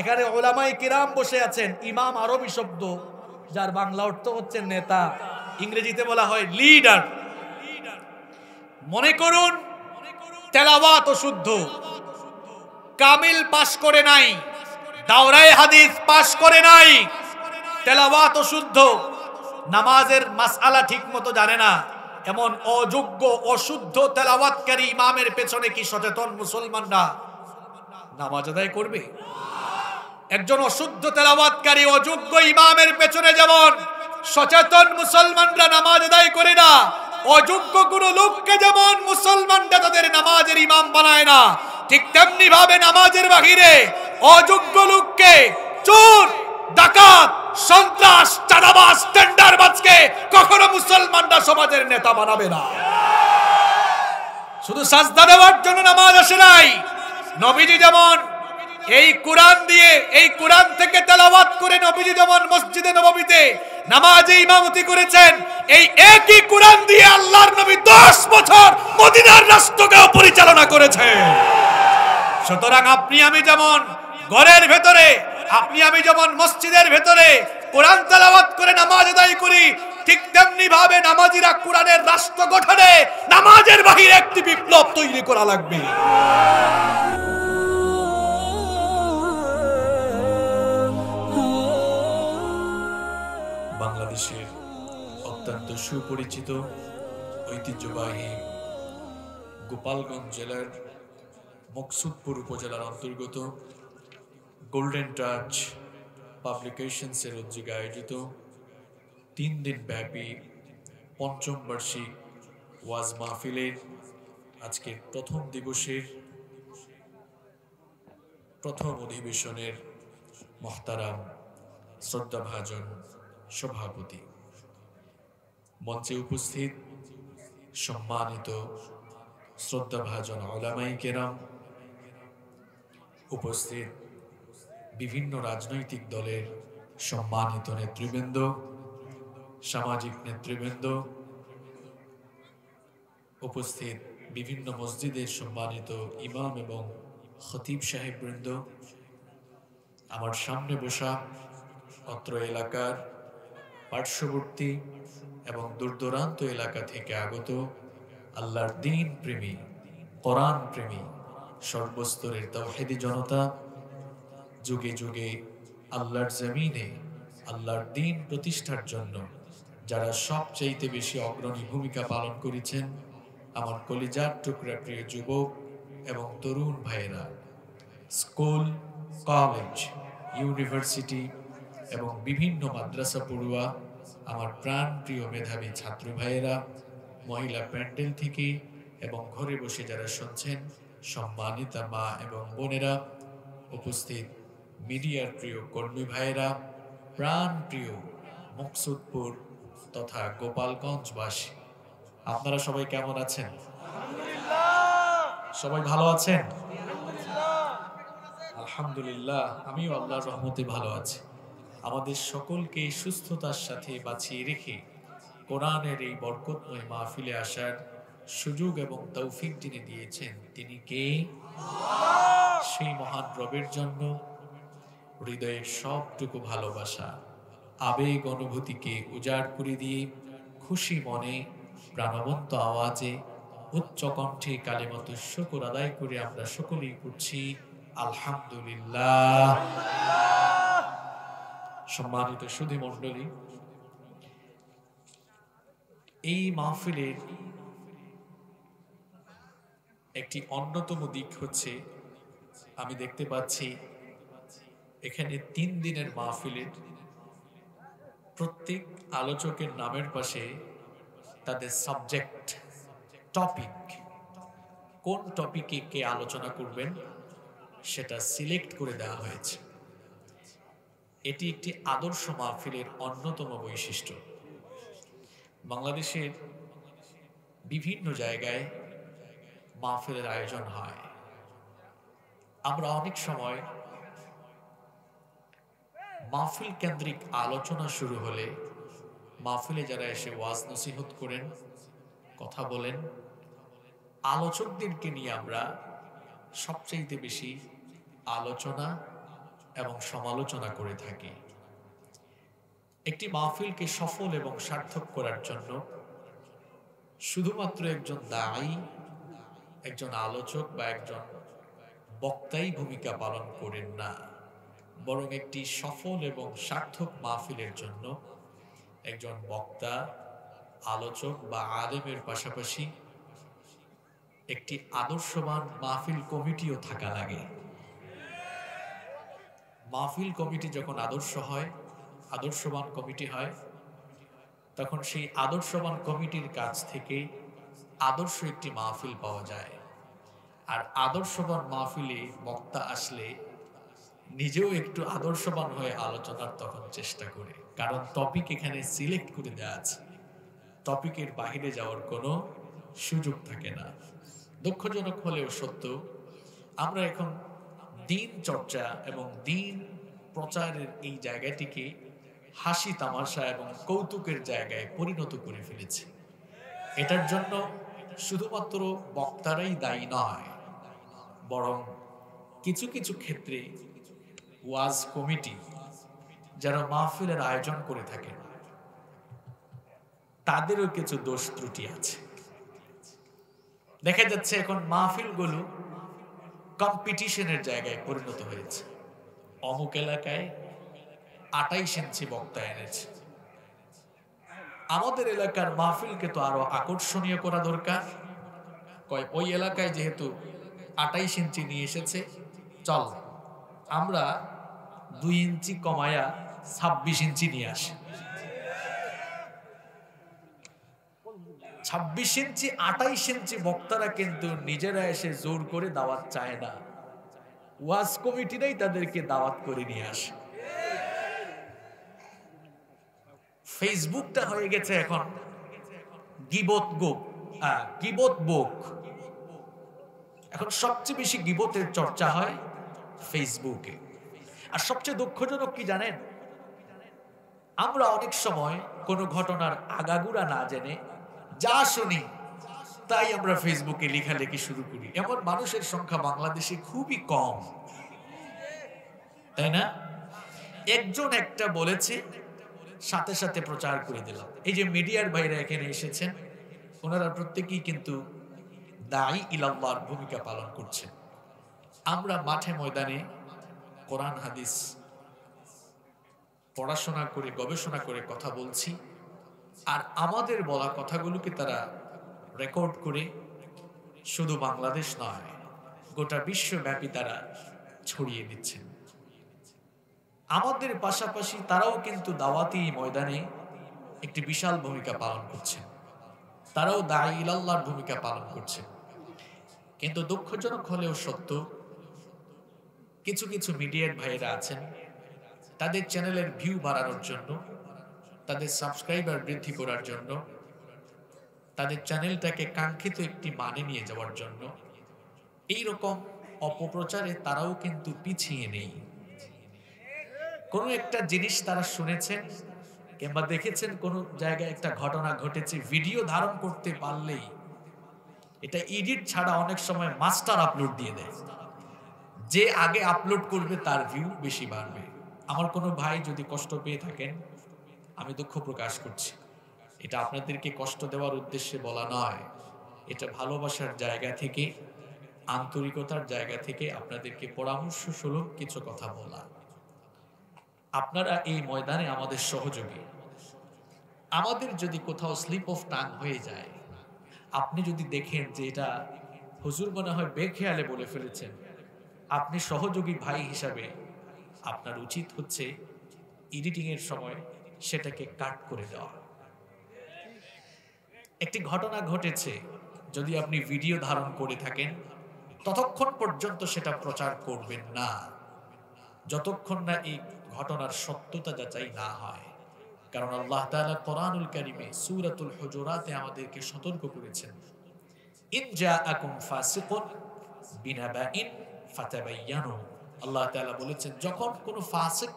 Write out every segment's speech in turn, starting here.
এখানে উলামায়ে কিরাম বসে আছেন। ইমাম আরবি শব্দ, যার বাংলা অর্থ হচ্ছে নেতা, ইংরেজিতে বলা হয় লিডার। মনে করুন তেলাওয়াত অশুদ্ধ, কামিল পাশ করে নাই, দাওরায়ে হাদিস পাশ করে নাই, তেলাওয়াত অশুদ্ধ, নামাজের মাসআলা ঠিক মতো জানে না, এমন অযোগ্য অশুদ্ধ তেলাওয়াতকারী ইমামের পেছনে কি সচেতন মুসলমানরা নামাজ আদায় করবে? একজন অশুদ্ধ তেলাওয়াতকারী অযোগ্য ইমামের পেছনে যেমন সচেতন মুসলমানরা নামাজ আদায় করে না, অযোগ্য কোন লোককে যেমন মুসলমানরা তাদের নামাজের ইমাম বানায় না, ঠিক তেমনি ভাবে নামাজের বাহিরে অযোগ্য লোককে, চোর, ডাকাত, সন্ত্রাস, চাঁদাবাজ, টেন্ডারবাজকে কখনো মুসলমানরা সমাজের নেতা বানাবে না। শুধু সাজদা দেওয়ার জন্য নামাজ আসে নাই। নবীজি যেমন এই কোরআন দিয়ে, এই কোরআন থেকে তেলাওয়াত করে নবীজি যেমন মসজিদে নববীতে নামাজে ইমামতি করেছেন, এই একই কোরআন দিয়ে আল্লাহর নবী 10 বছর মদিনার রাষ্ট্রকে পরিচালনা করেছেন। সুতরাং আপনি আমি যেমন ঘরের ভেতরে, আপনি আমি যেমন মসজিদের ভেতরে কোরআন তেলাওয়াত করে নামাজ আদায় করি, ঠিক তেমনি ভাবে নামাজিরা কোরআনের রাষ্ট্র গঠনে নামাজের বাহিরে একটি বিপ্লব তৈরি করা লাগবে। বাংলাদেশের অত্যন্ত সুপরিচিত ঐতিহ্যবাহী গোপালগঞ্জ জেলার মকসুদপুর উপজেলার অন্তর্গত গোল্ডেন টাচ পাবলিকেশনসের উদ্যোগে আয়োজিত 3 দিন ব্যাপী পঞ্চম বার্ষিক ওয়াজ মাহফিলের আজকের প্রথম দিবসের প্রথম অধিবেশনের মুহতারাম শ্রদ্ধাভাজন সভাপতি, মঞ্চে উপস্থিত সম্মানিত শ্রদ্ধাভাজন উলামায়ে কেরাম, উপস্থিত বিভিন্ন রাজনৈতিক দলের সম্মানিত নেতৃবৃন্দ, সামাজিক নেতৃবৃন্দ, উপস্থিত বিভিন্ন মসজিদের সম্মানিত ইমাম এবং খতিব সাহেববৃন্দ, আমার সামনে বসা অত্র এলাকার পার্শ্ববর্তী এবং দূরদূরান্ত এলাকা থেকে আগত আল্লাহর দ্বীন প্রেমী, কোরআন প্রেমী সর্বস্তরের তাওহীদি জনতা, যুগে যুগে আল্লাহর জমিনে আল্লাহর দ্বীন প্রতিষ্ঠার জন্য যারা সবচাইতে বেশি অগ্রণী ভূমিকা পালন করেছেন, আমার কলিজার টুকরা প্রিয় যুবক এবং তরুণ ভাইয়েরা, স্কুল, কলেজ, ইউনিভার্সিটি এবং বিভিন্ন মাদ্রাসা পড়ুয়া আমার প্রাণ প্রিয় মেধাবী ছাত্র ভাইয়েরা, মহিলা প্যান্ডেল থেকে এবং ঘরে বসে যারা শুনছেন সম্মানিতা মা এবং বোনেরা, উপস্থিত মিডিয়ার প্রিয় কর্মী ভাইয়েরা, প্রাণ প্রিয় মকসুদপুর তথা গোপালগঞ্জবাসী, আপনারা সবাই কেমন আছেন? সবাই ভালো আছেন? আলহামদুলিল্লাহ, আমিও আল্লাহর রহমতে ভালো আছি। আমাদের সকলকে সুস্থতার সাথে বাঁচিয়ে রেখে কোরআনের এই বরকতময় মাহফিলে আসার সুযোগ এবং তৌফিক যিনি দিয়েছেন তিনি কে? সেই মহান রবের জন্য হৃদয়ের সবটুকু ভালোবাসা, আবেগ, অনুভূতিকে উজাড় করে দিয়ে খুশি মনে প্রাণবন্ত আওয়াজে উচ্চ কণ্ঠে কালিমাত শুকর আদায় করে আমরা সকলেই পড়ছি আলহামদুলিল্লাহ। সম্মানিত সুধী মণ্ডলী, এই মাহফিলের একটি অন্যতম দিক হচ্ছে, আমি দেখতে পাচ্ছি এখানে 3 দিনের মাহফিলের প্রত্যেক আলোচকের নামের পাশে তাদের সাবজেক্ট, টপিক, কোন টপিকে কে আলোচনা করবেন সেটা সিলেক্ট করে দেওয়া হয়েছে। এটি একটি আদর্শ মাহফিলের অন্যতম বৈশিষ্ট্য। বাংলাদেশের বিভিন্ন জায়গায় মাহফিলের আয়োজন হয়। আমরা অনেক সময় মাহফিল কেন্দ্রিক আলোচনা শুরু হলে মাহফিলে যারা এসে ওয়াজ নসিহত করেন, কথা বলেন, আলোচকদেরকে নিয়ে আমরা সবচেয়ে বেশি আলোচনা এবং সমালোচনা করে থাকি। একটি মাহফিলকে সফল এবং সার্থক করার জন্য শুধুমাত্র একজন দায়ী, একজন আলোচক বা একজন বক্তাই ভূমিকা পালন করেন না, বরং একটি সফল এবং সার্থক মাহফিলের জন্য একজন বক্তা, আলোচক বা আলেমের পাশাপাশি একটি আদর্শবান মাহফিল কমিটিও থাকা লাগে। মাহফিল কমিটি যখন আদর্শ হয়, আদর্শবান কমিটি হয়, তখন সেই আদর্শবান কমিটির কাছ থেকে আদর্শ একটি মাহফিল পাওয়া যায়। আর আদর্শবান মাহফিলে বক্তা আসলে নিজেও একটু আদর্শবান হয়ে আলোচনার তখন চেষ্টা করে, কারণ টপিক এখানে সিলেক্ট করে দেওয়া আছে, টপিকের বাহিরে যাওয়ার কোনো সুযোগ থাকে না। দুঃখজনক হলেও সত্য, আমরা এখন দিন চর্চা এবং দিন প্রচারের এই জায়গাটিকে হাসি তামাশা এবং কৌতুকের জায়গায় পরিণত করে ফেলেছি। এটার জন্য শুধুমাত্র বক্তারাই দায়ী নয়, বরং কিছু কিছু ক্ষেত্রে ওয়াজ কমিটি যারা মাহফিলের আয়োজন করে থাকেন তাদেরও কিছু দোষ ত্রুটি আছে। দেখা যাচ্ছে এখন মাহফিলগুলো কম্পিটিশনের জায়গায় পরিণত হয়েছে। অমুক এলাকায় 28 ইঞ্চি বক্তা এনেছে, আমাদের এলাকার মাহফিলকে তো আরো আকর্ষণীয় করা দরকার। ওই এলাকায় যেহেতু 28 ইঞ্চি নিয়ে এসেছে, চল আমরা 2 ইঞ্চি কমায়া 26 ইঞ্চি নিয়ে আসি। 26 ইঞ্চি 28 ইঞ্চি বক্তারা কিন্তু নিজেরা এসে জোর করে দাওয়াত চায় না, ওয়াজ কমিটিরাই তাদেরকে দাওয়াত করে নিয়ে আসে। ফেসবুকটা হয়ে গেছে এখন গিবত বোক। এখন সবচেয়ে বেশি গিবতের চর্চা হয় ফেসবুকে। আর সবচেয়ে দুঃখজনক কি জানেন, আমরা অনেক সময় কোনো ঘটনার আগাগোড়া না জেনে যা শুনি তাই আমরা ফেসবুকে লেখালেখি শুরু করি। এমন মানুষের সংখ্যা বাংলাদেশে খুবই কম, তাই না? একজন একটা বলেছে, সাথে সাথে প্রচার করে দিলাম। এই যে মিডিয়ার ভাইরা এখানে এসেছেন, ওনারা প্রত্যেকেই কিন্তু দায়ী ইলাল্লাহর ভূমিকা পালন করছেন। আমরা মাঠে ময়দানে কোরআন হাদিস পড়াশোনা করে গবেষণা করে কথা বলছি, আর আমাদের বলা কথাগুলোকে তারা রেকর্ড করে শুধু বাংলাদেশ নয় গোটা বিশ্বব্যাপী তারা ছড়িয়ে দিচ্ছেন। আমাদের পাশাপাশি তারাও কিন্তু দাওয়াতি ময়দানে একটি বিশাল ভূমিকা পালন করছেন, তারাও দায়ী ইলাল্লাহর ভূমিকা পালন করছেন। কিন্তু দুঃখজনক হলেও সত্য, কিছু কিছু মিডিয়ার ভাইয়েরা আছেন, তাদের চ্যানেলের ভিউ বাড়ানোর জন্য, তাদের সাবস্ক্রাইবার বৃদ্ধি করার জন্য, তাদের চ্যানেলটাকে কাঙ্ক্ষিত একটি মানে নিয়ে যাওয়ার জন্য এই রকম অপপ্রচারে তারাও কিন্তু পিছিয়ে নেই। কোনো একটা জিনিস তারা শুনেছেন কিংবা দেখেছেন, কোনো জায়গায় একটা ঘটনা ঘটেছে, ভিডিও ধারণ করতে পারলেই এটা এডিট ছাড়া অনেক সময় মাস্টার আপলোড দিয়ে দেয়। যে আগে আপলোড করবে তার ভিউ বেশি বাড়বে। আমার কোনো ভাই যদি কষ্ট পেয়ে থাকেন, আমি দুঃখ প্রকাশ করছি। এটা আপনাদেরকে কষ্ট দেওয়ার উদ্দেশ্যে বলা নয়, এটা ভালোবাসার জায়গা থেকে, আন্তরিকতার জায়গা থেকে আপনাদেরকে পরামর্শ স্বরূপ কিছু কথা বলা। আপনারা এই ময়দানে আমাদের সহযোগী। আমাদের যদি কোথাও স্লিপ অফ টাং হয়ে যায়, আপনি যদি দেখেন যে এটা হুজুর মনে হয় বেখেয়ালে বলে ফেলেছেন, আপনি সহযোগী ভাই হিসাবে আপনার উচিত হচ্ছে এডিটিং এর সময় সেটাকে কাট করে দেওয়া। একটি ঘটনা ঘটেছে, যদি আপনি ভিডিও ধারণ করে থাকেন ততক্ষণ পর্যন্ত সেটা প্রচার করবেন না, যতক্ষণ না এই ঘটনার সত্যতা যাচাই না হয়। কারণ আল্লাহ তাআলা কোরআনুল কারীমে সূরাতুল হুজুরাতে আমাদেরকে সতর্ক করেছেন, ইন জাআকুম ফাসিকুন বিনাবাইন ফাতাবায়ানু। আল্লাহ তাআলা বলেছেন, যখন কোনো ফাসিক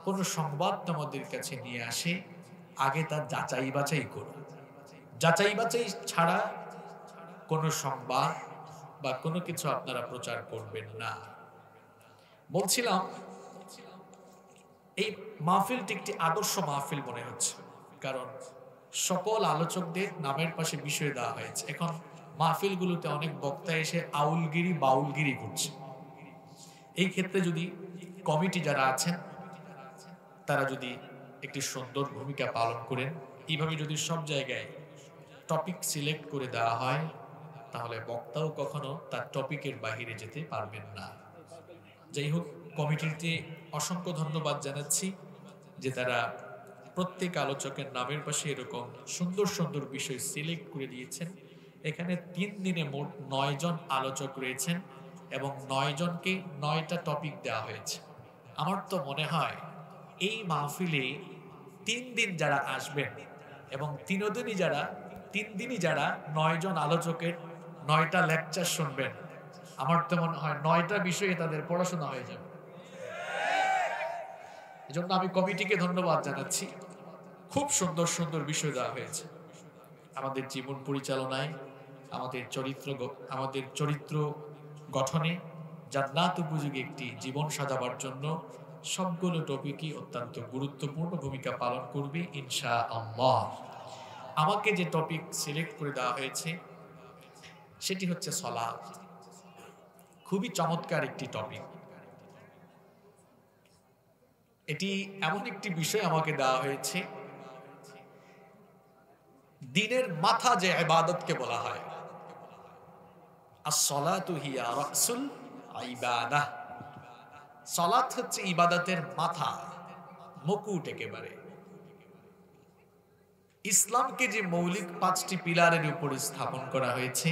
কোনো সংবাদ তোমাদের কাছে নিয়ে আসে, আগে তার যাচাই বাছাই করো। যাচাই বাছাই ছাড়া কোনো সংবাদ বা কোনো কিছু আপনারা প্রচার করবেন না। বলছিলাম এই মাহফিলটি একটি আদর্শ মাহফিল মনে হচ্ছে, কারণ সকল আলোচকদের নামের পাশে বিষয় দেওয়া হয়েছে। এখন মাহফিলগুলোতে অনেক বক্তা এসে আউলগিরি বাউলগিরি করছে। এই ক্ষেত্রে যদি কমিটি যারা আছেন তারা যদি একটি সুন্দর ভূমিকা পালন করেন, এইভাবে যদি সব জায়গায় টপিক সিলেক্ট করে দেওয়া হয়, তাহলে বক্তাও কখনো তার টপিকের বাহিরে যেতে পারবেন না। যাই হোক, কমিটিতে অসংখ্য ধন্যবাদ জানাচ্ছি যে তারা প্রত্যেক আলোচকের নামের পাশে এরকম সুন্দর সুন্দর বিষয় সিলেক্ট করে দিয়েছেন। এখানে 3 দিনে মোট 9 জন আলোচক রয়েছেন এবং 9 জনকে 9টা টপিক দেওয়া হয়েছে। আমার তো মনে হয় এই মাহফিলে 3 দিন যারা আসবেন এবং 3 দিনই যারা 9 জন আলোচকের 9টা লেকচার শুনবেন, আমার তো মনে হয় 9টা বিষয়ে তাদের পড়াশোনা হয়ে যাবে। এজন্য আমি কমিটিকে ধন্যবাদ জানাচ্ছি। খুব সুন্দর সুন্দর বিষয় দেওয়া হয়েছে। আমাদের জীবন পরিচালনায়, আমাদের চরিত্র গঠনে জান্নাত উপযোগী একটি জীবন সাজাবার জন্য সবগুলো টপিকই অত্যন্ত গুরুত্বপূর্ণ ভূমিকা পালন করবে ইনশাআল্লাহ। আমাকে যে টপিক সিলেক্ট করে দেওয়া হয়েছে সেটি হচ্ছে সালাত। খুবই চমৎকার একটি টপিক। এটি এমন একটি বিষয় আমাকে দেওয়া হয়েছে, দিনের মাথা যে ইবাদতকে বলা হয়, as-salatu hiya ra'sul ইবাদাহ। সালাত হচ্ছে ইবাদতের মাথা, মুকুট একেবারে। ইসলামকে যে মৌলিক 5টি পিলারের উপরে স্থাপন করা হয়েছে,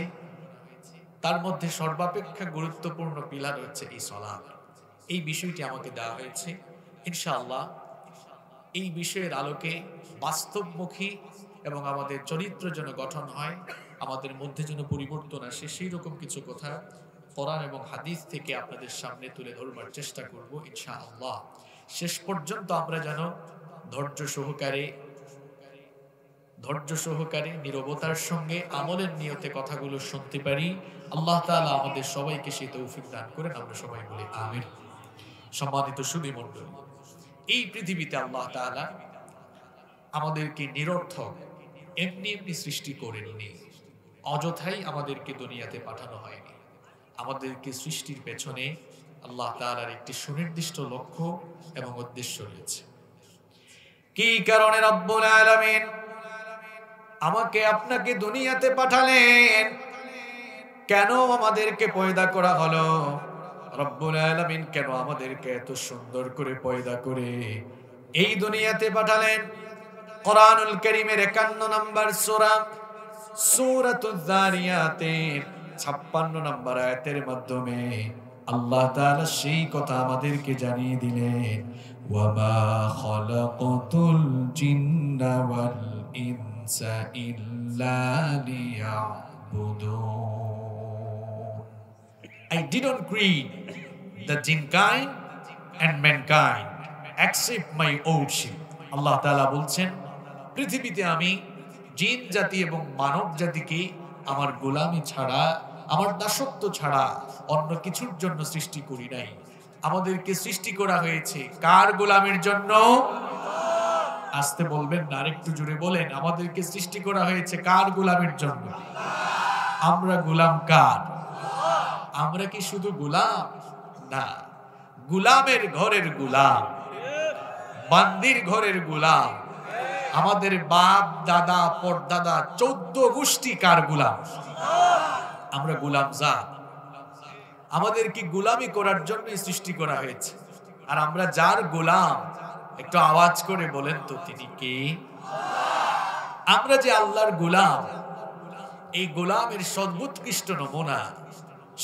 তার মধ্যে সর্বাপেক্ষা গুরুত্বপূর্ণ পিলার হচ্ছে এই সালাত। এই বিষয়টি আমাকে দেওয়া হয়েছে। ইনশাআল্লাহ এই বিষয়ের আলোকে বাস্তবমুখী এবং আমাদের চরিত্র যেন গঠন হয়, আমাদের মধ্যে যেন পরিবর্তন আসে, সেই রকম কিছু কথা কোরআন এবং হাদিস থেকে আপনাদের সামনে তুলে ধরবার চেষ্টা করব ইনশাআল্লাহ। শেষ পর্যন্ত আমরা যেন ধৈর্য সহকারে নীরবতার সঙ্গে আমলের নিয়তে কথাগুলো শুনতে পারি। আল্লাহ তাআলা আমাদের সবাইকে সেই তৌফিক দান করেন, আমরা সবাই বলি আমিন। সম্মানিত সুধী মণ্ডলী, এই পৃথিবীতে আল্লাহ তাআলা আমাদেরকে নিরর্থক এমনি সৃষ্টি করেননি, অযথাই আমাদেরকে দুনিয়াতে পাঠানো হয়নি। আমাদেরকে সৃষ্টির পেছনে আল্লাহ তাআলার একটি সুনির্দিষ্ট লক্ষ্য এবং উদ্দেশ্য রয়েছে। কি কারণে রব্বুল আলামিন আমাকে আপনাকে দুনিয়াতে পাঠালেন, কেন আমাদেরকে পয়দা করা হলো, রব্বুল আলামিন কেন আমাদেরকে এত সুন্দর করে পয়দা করে এই দুনিয়াতে পাঠালেন? কোরআনুল কারীমের 51 নম্বর সূরাতুয যারিয়াতের 56 নম্বর আয়াতের মাধ্যমে আল্লাহ তাআলা সেই কথা আমাদেরকে জানিয়ে দিলেন, ওয়ামা খালাকাতুল জিন্না ওয়াল ইনসা ইল্লা লিয়াবুদুন। I didn't create the jinn kind and mankind except my worship. আল্লাহ তাআলা বলছেন, পৃথিবীতে আমি জিন জাতি এবং মানব জাতিকে আমার গোলামি ছাড়া, আমার দাসত্ব ছাড়া অন্য কিছুর জন্য সৃষ্টি করি নাই। আমাদেরকে সৃষ্টি করা হয়েছে কার গোলামির জন্য? আসতে বলবেন না, আরেকটু জোরে বলেন, আমাদেরকে সৃষ্টি করা হয়েছে কার গোলামির জন্য? আমরা গোলাম কার? আমরা কি শুধু গোলাম? না, গোলামের ঘরের গোলাম, বান্দির ঘরের গোলাম। আমাদের বাপ দাদা পরদাদা 14 গোষ্ঠী কার গোলাম? আমরা গোলাম জাত। আমাদেরকে গোলামি করার জন্য সৃষ্টি করা হয়েছে। আর আমরা যার গোলাম, একটু আওয়াজ করে বলেন তো তিনি কে? আমরা যে আল্লাহর গোলাম, এই গোলামের সর্বোৎকৃষ্ট নমুনা,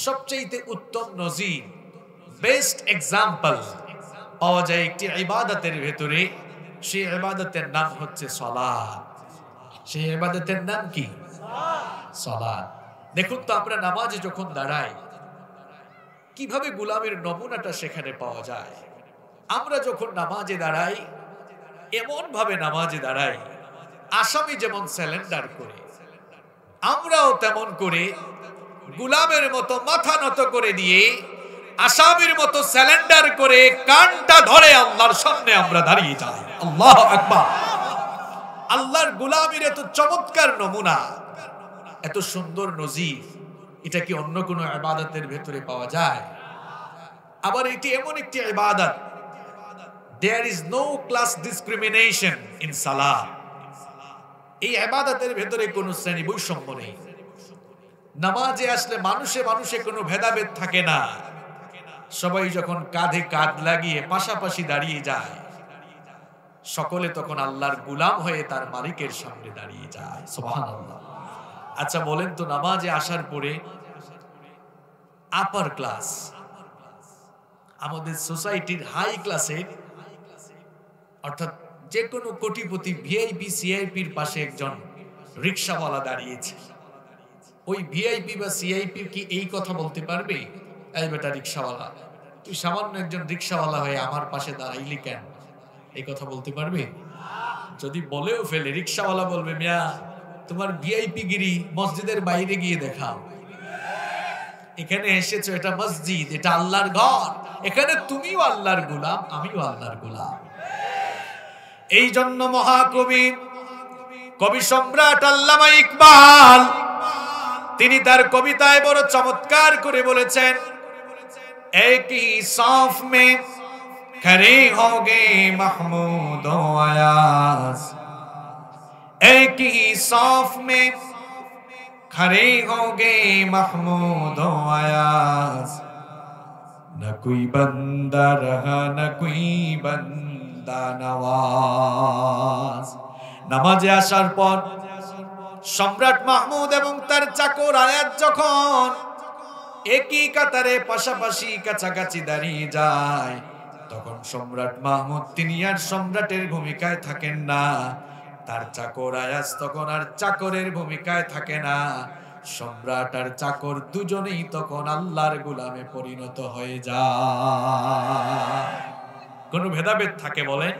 সবচেয়ে উত্তম নজির, বেস্ট এক্সাম্পল পাওয়া যায় একটি ইবাদতের ভেতরে। সেই ইবাদতের নাম হচ্ছে সালাত। সেই ইবাদতের নাম কি? সালাত। দেখুন তো, আমরা নামাজে যখন দাঁড়াই, কিভাবে গোলামের নমুনাটা সেখানে পাওয়া যায়। আমরা যখন নামাজে দাঁড়াই, এমন ভাবে নামাজে দাঁড়াই, আসামি যেমন স্যালেন্ডার করে, আমরাও তেমন করে গোলামের মতো মাথা নত করে দিয়ে আসামির মতো স্যালেন্ডার করে কানটা ধরে আল্লাহর সামনে আমরা দাঁড়িয়ে যাই। আল্লাহু আকবার। আল্লাহর গোলামীর এত চমৎকার নমুনা, এত সুন্দর নজির, এটা কি অন্য কোনো ইবাদতের ভেতরে পাওয়া যায়? আবার এটি এমন একটি ইবাদত, there is no class discrimination in salah। এই ইবাদতের ভেতরে কোনো শ্রেণী বৈষম্য নেই। নামাজে আসলে মানুষে মানুষে কোনো ভেদাভেদ থাকে না। সবাই যখন কাঁধে কাঁধ লাগিয়ে পাশাপাশি দাঁড়িয়ে যায়, সকলে তখন আল্লাহর গোলাম হয়ে তার মালিকের সামনে দাঁড়িয়ে যায়। সুবহানাল্লাহ। আচ্ছা বলেন তো, নামাজে আসার পরে আপার ক্লাস, আমাদের সোসাইটির হাই ক্লাসের, অর্থাৎ যে কোনো কোটিপতি ভিআইপি সিআইপির পাশে একজন রিকশাওয়ালা দাঁড়িয়েছে, ওই ভিআইপি বা সিআইপি কি এই কথা বলতে পারবে, এই বেটা রিকশাওয়ালা, তুই সামান্য একজন রিকশাওয়ালা হয়ে আমার পাশে দাঁড়াইলি কেন? এই কথা বলতে পারবে? যদি বলেও ফেলে, রিকশাওয়ালা বলবে, মিয়া তোমার ভিআইপি গিরি মসজিদের বাইরে গিয়ে দেখাও। এখানে এসেছো, এটা মসজিদ, এটা আল্লাহর ঘর, এখানে তুমিও আল্লাহর গোলাম, আমিও আল্লাহর গোলাম। এই জন্য মহাকবি, কবি সম্রাট আল্লামা ইকবাল, তিনি তার কবিতায় বড় চমৎকার করে বলেছেন, এক হি সাফ মে খড়ে হোগে মাহমুদ ও আয়াজ, এক হি সাফ মে খড়ে হোগে মাহমুদ ও আয়াজ, না কোই বান্দা রহা না কোই বান্দা নওয়াজ। নামাজে আসার পর সম্রাট মাহমুদ এবং তার চাকর আয়াজ যখন একই কাতারে পাশাপাশি কাছাকাছি দাঁড়িয়ে যায়, তখন সম্রাট মাহমুদ তিনি আর সম্রাটের ভূমিকায় থাকেন না, তার চাকর আয়াজ তখন আর চাকরের ভূমিকায় থাকে না, সম্রাট আর চাকর দুজনেই তখন আল্লাহর গোলামে পরিণত হয়ে যায়। কোনো ভেদাভেদ থাকে বলেন?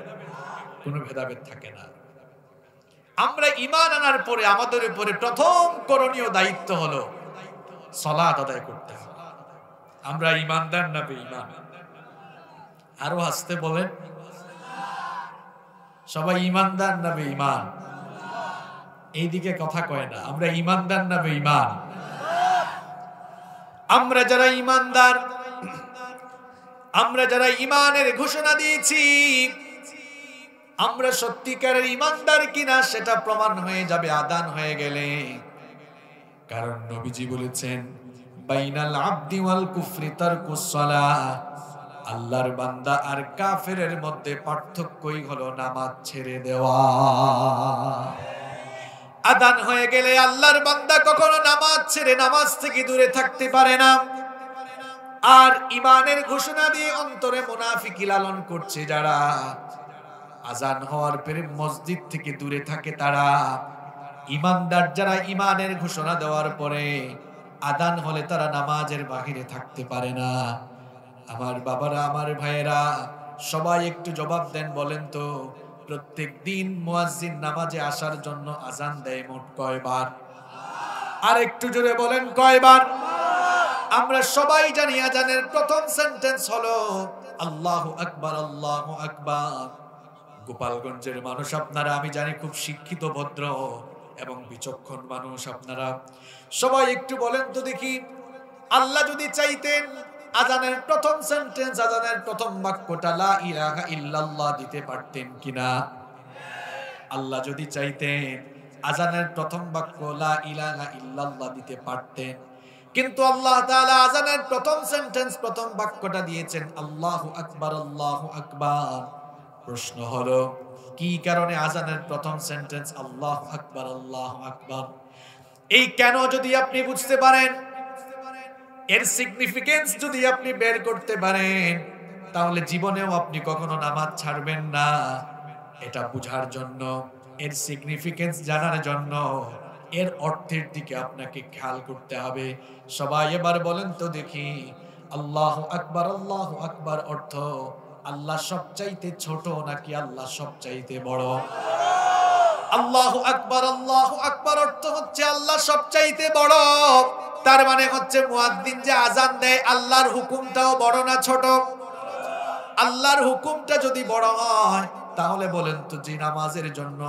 কোনো ভেদাভেদ থাকে না। আমরা ঈমান আনার পরে আমাদের উপরে প্রথম করণীয় দায়িত্ব হলো সালাত আদায় করতে হবে। আমরা ঈমানদার না বেঈমান? আরো হাসতে বলেন, সবাই ঈমানদার না বেঈমান? এইদিকে কথা কয় না। আমরা ঈমানদার না বেঈমান? আমরা যারা ঈমানদার, আমরা যারা ঈমানের ঘোষণা দিয়েছি, আমরা সত্যিকারের ঈমানদার কিনা সেটা প্রমাণ হয়ে যাবে আযান হয়ে গেলে। কারণ নবীজি বলেছেন, বাইনাল আবদি ওয়াল কুফরি তারকুস সালাহ, আল্লাহর বান্দা আর কাফেরের মধ্যে পার্থক্যই হলো নামাজ ছেড়ে দেওয়া। আযান হয়ে গেলে আল্লাহর বান্দা কখনো নামাজ ছেড়ে নামাজ থেকে দূরে থাকতে পারে না। আর ঈমানের ঘোষণা দিয়ে অন্তরে মুনাফিকি লালন করছে যারা, আযান হওয়ার পরে মসজিদ থেকে দূরে থাকে তারা, ঈমানদার যারা ঈমানের ঘোষণা দেওয়ার পরে আযান হলে তারা নামাজের বাহিরে থাকতে পারে না। আমার বাবারা, আমার ভাইয়েরা, সবাই একটু জবাব দেন, বলেন তো, প্রত্যেক দিন মুয়াজ্জিন নামাজে আসার জন্য আযান দেয় মোট কয়বার? আর একটু জোরে বলেন, কয়বার? আমরা সবাই জানি আযানের প্রথম সেন্টেন্স হলো আল্লাহু আকবার, আল্লাহু আকবার। গোপালগঞ্জের মানুষ আপনারা, আমি জানি খুব শিক্ষিত, ভদ্র এবং বিচক্ষণ মানুষ আপনারা। সবাই একটু বলেন তো দেখি, আল্লাহ যদি চাইতেন আযানের প্রথম সেন্টেন্স, আযানের প্রথম বাক্যটা লা ইলাহা ইল্লাল্লাহ দিতে পারতেন কিনা? আল্লাহ যদি চাইতেন আযানের প্রথম বাক্য লা ইলাহা ইল্লাল্লাহ দিতে পারতেন, কিন্তু আল্লাহ তাআলা আযানের প্রথম সেন্টেন্স, প্রথম বাক্যটা দিয়েছেন আল্লাহু আকবার, আল্লাহু আকবার। প্রশ্ন হলো, কি কারণে আযানের প্রথম সেন্টেন্স আল্লাহু আকবার, আল্লাহু আকবার? এই কেন যদি আপনি বুঝতে পারেন, এর সিগনিফিকেন্স যদি আপনি বের করতে পারেন, তাহলে জীবনেও আপনি কখনো নামাজ ছাড়বেন না। এটা বুঝার জন্য, এর সিগনিফিকেন্স জানার জন্য, এর অর্থের দিকে আপনাকে খেয়াল করতে হবে। সবাই এবার বলেন তো দেখি, আল্লাহু আকবার, আল্লাহু আকবার অর্থ আল্লাহ সবচাইতে ছোট নাকি আল্লাহ সবচাইতে বড়? আল্লাহু আকবার, আল্লাহু আকবার অর্থ হচ্ছে আল্লাহ সবচাইতে বড়। তার মানে হচ্ছে মুয়াজ্জিন যে আজান দেয় আল্লাহর হুকুমটাও বড় না ছোট? আল্লাহর হুকুমটা যদি বড় হয় তাহলে বলেন তো যে নামাজের জন্য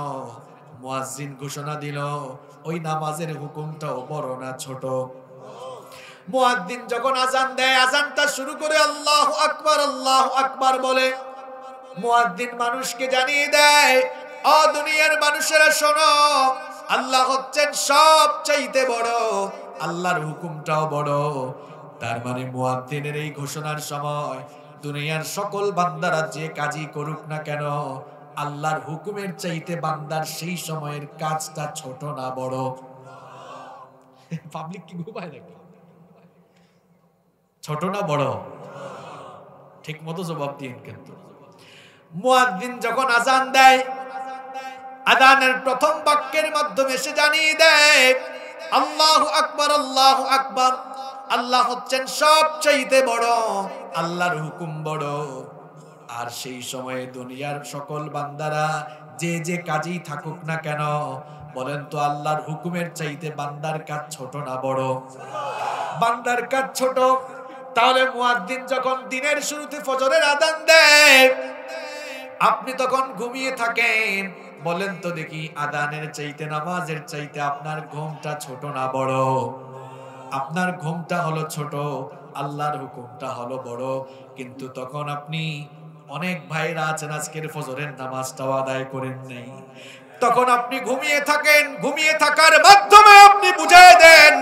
মুয়াজ্জিন ঘোষণা দিল ওই নামাজের হুকুমটাও বড় না ছোট? মুয়াজ্জিন যখন আজান দেয় আজানটা শুরু করে আল্লাহু আকবার বলে মুয়াজ্জিন মানুষকে জানিয়ে দেয় ও দুনিয়ার মানুষেরা শোনো, আল্লাহ হচ্ছেন সবচাইতে বড়, আল্লাহর হুকুমটাও বড়। তার মানে মুয়াজ্জিনের এই ঘোষণার সময় দুনিয়ার সকল বান্দারা যে কাজই করুক না কেন আল্লাহর হুকুমের চাইতে বান্দার সেই সময়ের কাজটা ছোট না বড়? পাবলিক কি ঘুমায় নাকি? ছোট না বড়? ঠিক মতো জবাব দিন। কিন্তু মুয়াজ্জিন যখন আজান দেয় আজানের প্রথম বাক্যের মাধ্যমে সে জানিয়ে দেয় আল্লাহু আকবার, আল্লাহু আকবার, আল্লাহ হচ্ছেন সবচাইতে বড়, আল্লাহর হুকুম বড়। আর সেই সময়ে দুনিয়ার সকল বান্দারা যে যে কাজেই থাকুক না কেন বলেন তো আল্লাহর হুকুমের চাইতে বান্দার কাজ ছোট না বড়? বান্দার কাজ ছোট। তাহলে মুয়াজ্জিন যখন দিনের শুরুতে ফজরের আযান দেয় আপনি তখন ঘুমিয়ে থাকেন, বলেন তো দেখি আযানের চাইতে নামাজের চাইতে আপনার ঘুমটা ছোট না বড়? আপনার ঘুমটা হলো ছোট, আল্লাহর হুকুমটা হলো বড়। কিন্তু তখন আপনি অনেক ভাইরা আছেন আজকের ফজরের নামাজটাও আদায় করেন নাই, তখন আপনি ঘুমিয়ে থাকেন। ঘুমিয়ে থাকার মাধ্যমে আপনি বুঝায় দেন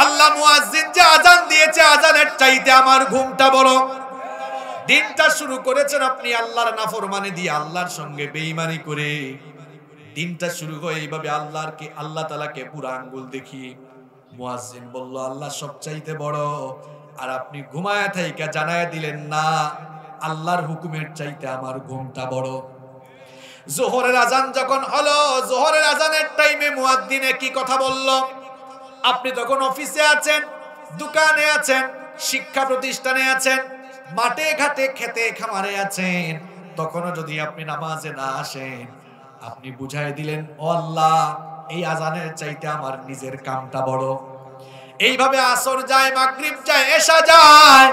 আল্লাহ মুয়াজ্জিন যে আযান দিয়েছে আযানের চাইতে আমার ঘুমটা বড়। দিনটা শুরু করেছেন আপনি আল্লাহর নাফরমানি দিয়ে, আল্লাহর সঙ্গে বেঈমানি করে। দিনটা শুরু হয় এইভাবে আল্লাহ তাআলাকে পুরো আঙ্গুল দেখিয়ে। মুয়াজ্জিন বলল আল্লাহ সবচাইতে বড়, আর আপনি ঘুমায়া থাইকা জানায়া দিলেন না আল্লাহর হুকুমের চাইতে আমার ঘুমটা বড়। যোহরের আযান যখন হলো, যোহরের আযানের টাইমে মুয়াজ্জিন কি কথা বলল? আপনি তখন অফিসে আছেন, দোকানে আছেন, শিক্ষা প্রতিষ্ঠানে আছেন, মাঠে ঘাটে খেতে খামারে আছেন, তখনও যদি আপনি নামাজে না আসেন আপনি বুঝাই দিলেন ও আল্লাহ এই আযানের চাইতে আমার নিজের কামটা বড়। এইভাবে আসর যায়, মাগরিব যায়, এশা যায়,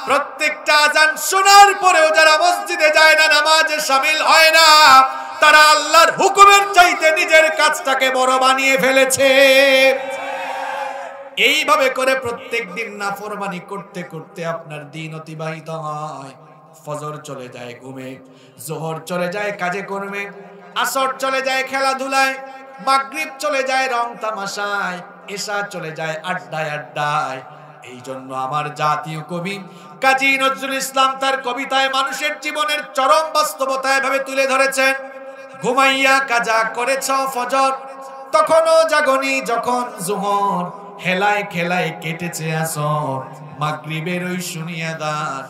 প্রত্যেকটা আযান শোনার পরেও যারা মসজিদে যায় না, নামাজে শামিল হয় না, তারা আল্লাহর হুকুমের চাইতে নিজের কাজটাকে বড় বানিয়ে ফেলেছে। এইভাবে করে প্রত্যেক দিন নাফরমানি করতে করতে আপনার দিন অতিবাহিত হয়। ফজর চলে যায় ঘুমে, যোহর চলে যায় কাজে কর্মে, আসর চলে যায় খেলাধুলায়, মাগরিব চলে যায় রং তামাশায়, এশা চলে যায় আড্ডায় আড্ডায়। এই জন্য আমার জাতীয় কবি কাজী নজরুল ইসলাম তার কবিতায় মানুষের জীবনের চরম বাস্তবতা এভাবে তুলে ধরেছেন। ঘুমাইয়া কাজা করেছ ফজর, তখনও জাগনি যখন যোহর, হেলায় খেলায় কেটেছে আসর, মাগরিবের ওই শুনিয়া দান,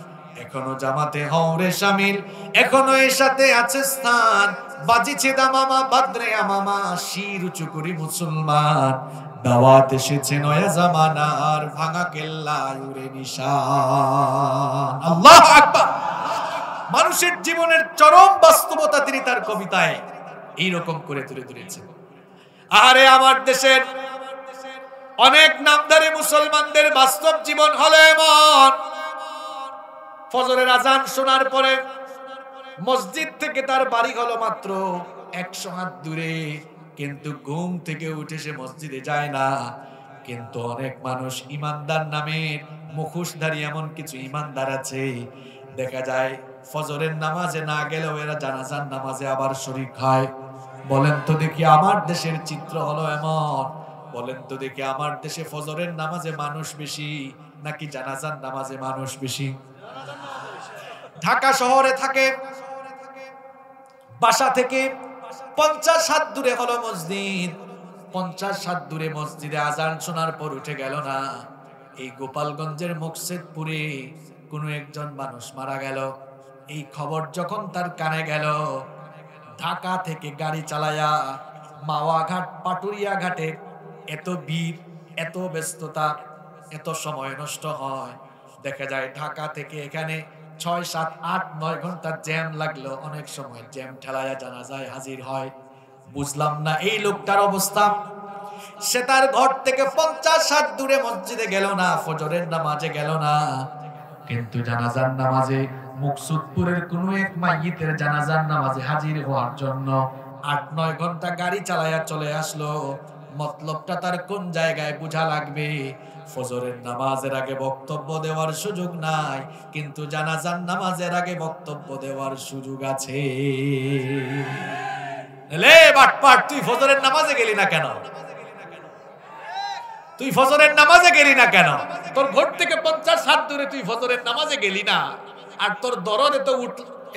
এখনো জামাতে হওরে শামিল, এখনো এশাতে আছে স্থান, বাজিছে দামামা বাদরে আমামা, শির উঁচু করি মুসলমান, দাওয়াত এসেছে নয়া জামানার, ভাঙা কেল্লায় উড়ে নিশান। আল্লাহু আকবার। মানুষের জীবনের চরম বাস্তবতা তিনি তার কবিতায় এইরকম করে তুলে ধরেছেন। আরে আমার দেশের অনেক নামধারী মুসলমানদের বাস্তব জীবন হলো এমন, ফজরের আযান শোনার পরে মসজিদ থেকে তার বাড়ি হলো মাত্র 100 হাত দূরে, কিন্তু ঘুম থেকে উঠে সে মসজিদে যায় না। কিন্তু অনেক মানুষ ইমানদার নামের মুখোশধারী এমন কিছু ইমানদার আছে, দেখা যায় ফজরের নামাজে না গেলেও এরা জানাজার নামাজে আবার শরীক হয়। বলেন তো দেখি আমার দেশের চিত্র হলো এমন, বলেন তো দেখি আমার দেশে ফজরের নামাজে মানুষ বেশি নাকি জানাজার নামাজে মানুষ বেশি? ঢাকা শহরে থাকে, বাসা থেকে 50 হাত দূরে হলো মসজিদ, 50 হাত দূরে মসজিদে আজান শোনার পর উঠে গেল না। এই গোপালগঞ্জের মুকসেদপুরে কোনো একজন মানুষ মারা গেল। এই খবর যখন তার কানে গেল, ঢাকা থেকে গাড়ি চালায়া মাওয়াঘাট পাটুরিয়া ঘাটে এত ভিড়, এত ব্যস্ততা, এত সময় নষ্ট হয়। দেখা যায় ঢাকা থেকে এখানে 6, 7, 8, 9 ঘন্টা জ্যাম লাগলো, অনেক সময় জ্যাম ঠেলায়া জানাজায় হাজির হয়। বুঝলাম না এই লোকটার অবস্থা। সে তার ঘর থেকে 50-60 দূরে মসজিদে গেল না, ফজরের নামাজে গেল না, কিন্তু জানাজার নামাজে মুকসুদপুরের কোন এক মাইয়িতের জানাজার নামাজে হাজির হওয়ার জন্য 8-9 ঘন্টা গাড়ি চালায়া চলে আসলো। মতলবটা তার কোন জায়গায় বোঝা লাগবে? ফজরের নামাজের আগে বক্তব্য দেওয়ার সুযোগ নাই, কিন্তু জানাজার নামাজের আগে বক্তব্য দেওয়ার সুযোগ আছে। লে বাটপাট, তুই ফজরের নামাজে গেলি না কেন? তুই ফজরের নামাজে গেলি না কেন? তোর ঘর থেকে 50-60 দূরে তুই ফজরের নামাজে গেলি না, আর তোর দরদ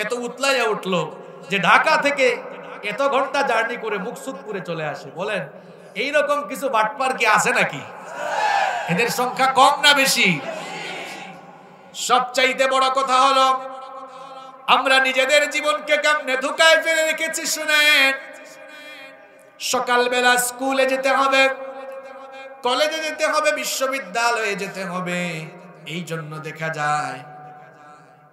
এত উতলাইয়া উঠলো যে ঢাকা থেকে এত ঘন্টা জার্নি করে মুকসুদপুরে চলে আসে। বলেন এইরকম কিছু বাটপার কি আছে নাকি? এদের সংখ্যা কম না বেশি? সবচাইতে বড় কথা হলো আমরা নিজেদের জীবনকে কেমনে ধোঁকায় ফেলে রেখেছি শুনেন। সকালবেলা স্কুলে যেতে হবে, কলেজে যেতে হবে, বিশ্ববিদ্যালয়ে যেতে হবে, এই জন্য দেখা যায়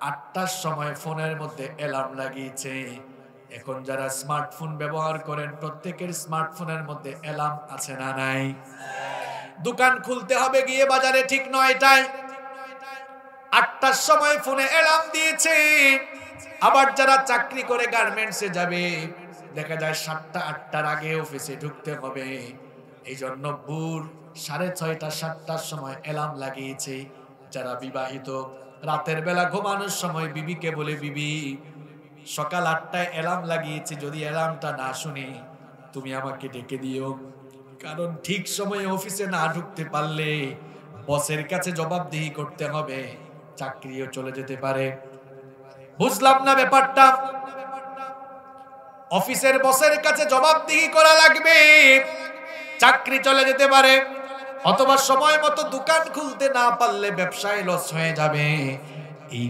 8টার সময় ফোনের মধ্যে অ্যালার্ম লাগিয়েছে। এখন যারা স্মার্টফোন ব্যবহার করেন প্রত্যেকের স্মার্টফোনের মধ্যে অ্যালার্ম আছে না নাই? দোকান খুলতে হবে গিয়ে বাজারে ঠিক 9টায়, 8টার সময় ফোনে অ্যালার্ম দিয়েছে। আবার যারা চাকরি করে গার্মেন্টসে যাবে দেখা যায় 7টা-8টার আগে অফিসে ঢুকতে হবে, এই জন্য ভোর 6:30-7টার সময় অ্যালার্ম লাগিয়েছে। যারা বিবাহিত রাতের বেলা ঘুমানোর সময় বিবিকে বলে, বিবি সকাল 8টায় অ্যালার্ম লাগিয়েছে, যদি অ্যালার্মটা না শুনি তুমি আমাকে ডেকে দিও, কারণ ঠিক সময়ে অফিসে না ঢুকতে পারলে বসের কাছে জবাবদিহি করতে হবে, চাকরিও চলে যেতে পারে। বুঝলাম না ব্যাপারটা। অফিসের বসের কাছে জবাবদিহি করা লাগবে, চাকরি চলে যেতে পারে, অথবা সময় মতো দোকান খুলতে না পারলে ব্যবসায় লস হয়ে যাবে। এই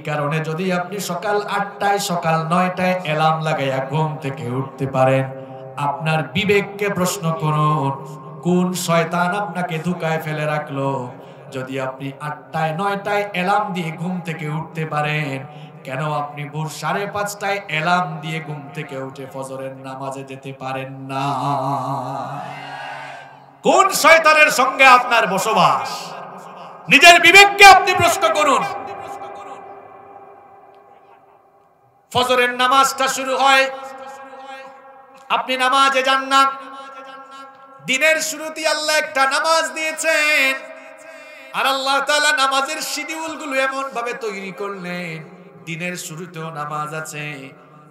কারণে যদি আপনি সকাল 8টায় সকাল 9টায় অ্যালার্ম লাগাইয়া ঘুম থেকে উঠতে পারেন, আপনার বিবেককে প্রশ্ন করুন, কোন শয়তান আপনাকে ধোঁকায় ফেলে রাখলো? যদি আপনি 8টায় 9টায় অ্যালার্ম দিয়ে ঘুম থেকে উঠতে পারেন, কেন আপনি ভোর 5:30টায় অ্যালার্ম দিয়ে ঘুম থেকে উঠে ফজরের নামাজে যেতে পারেন না? কোন শয়তানের সঙ্গে আপনার বসবাস? নিজের বিবেককে আপনি প্রশ্ন করুন। ফজরের নামাজটা শুরু হয়, আপনি নামাজে যান না। দিনের শুরুতে আল্লাহ একটা নামাজ দিয়েছেন, আর আল্লাহ তাআলা নামাজের শিডিউল গুলো এমন ভাবে তৈরি করলেন, দিনের শুরুতেও নামাজ আছে,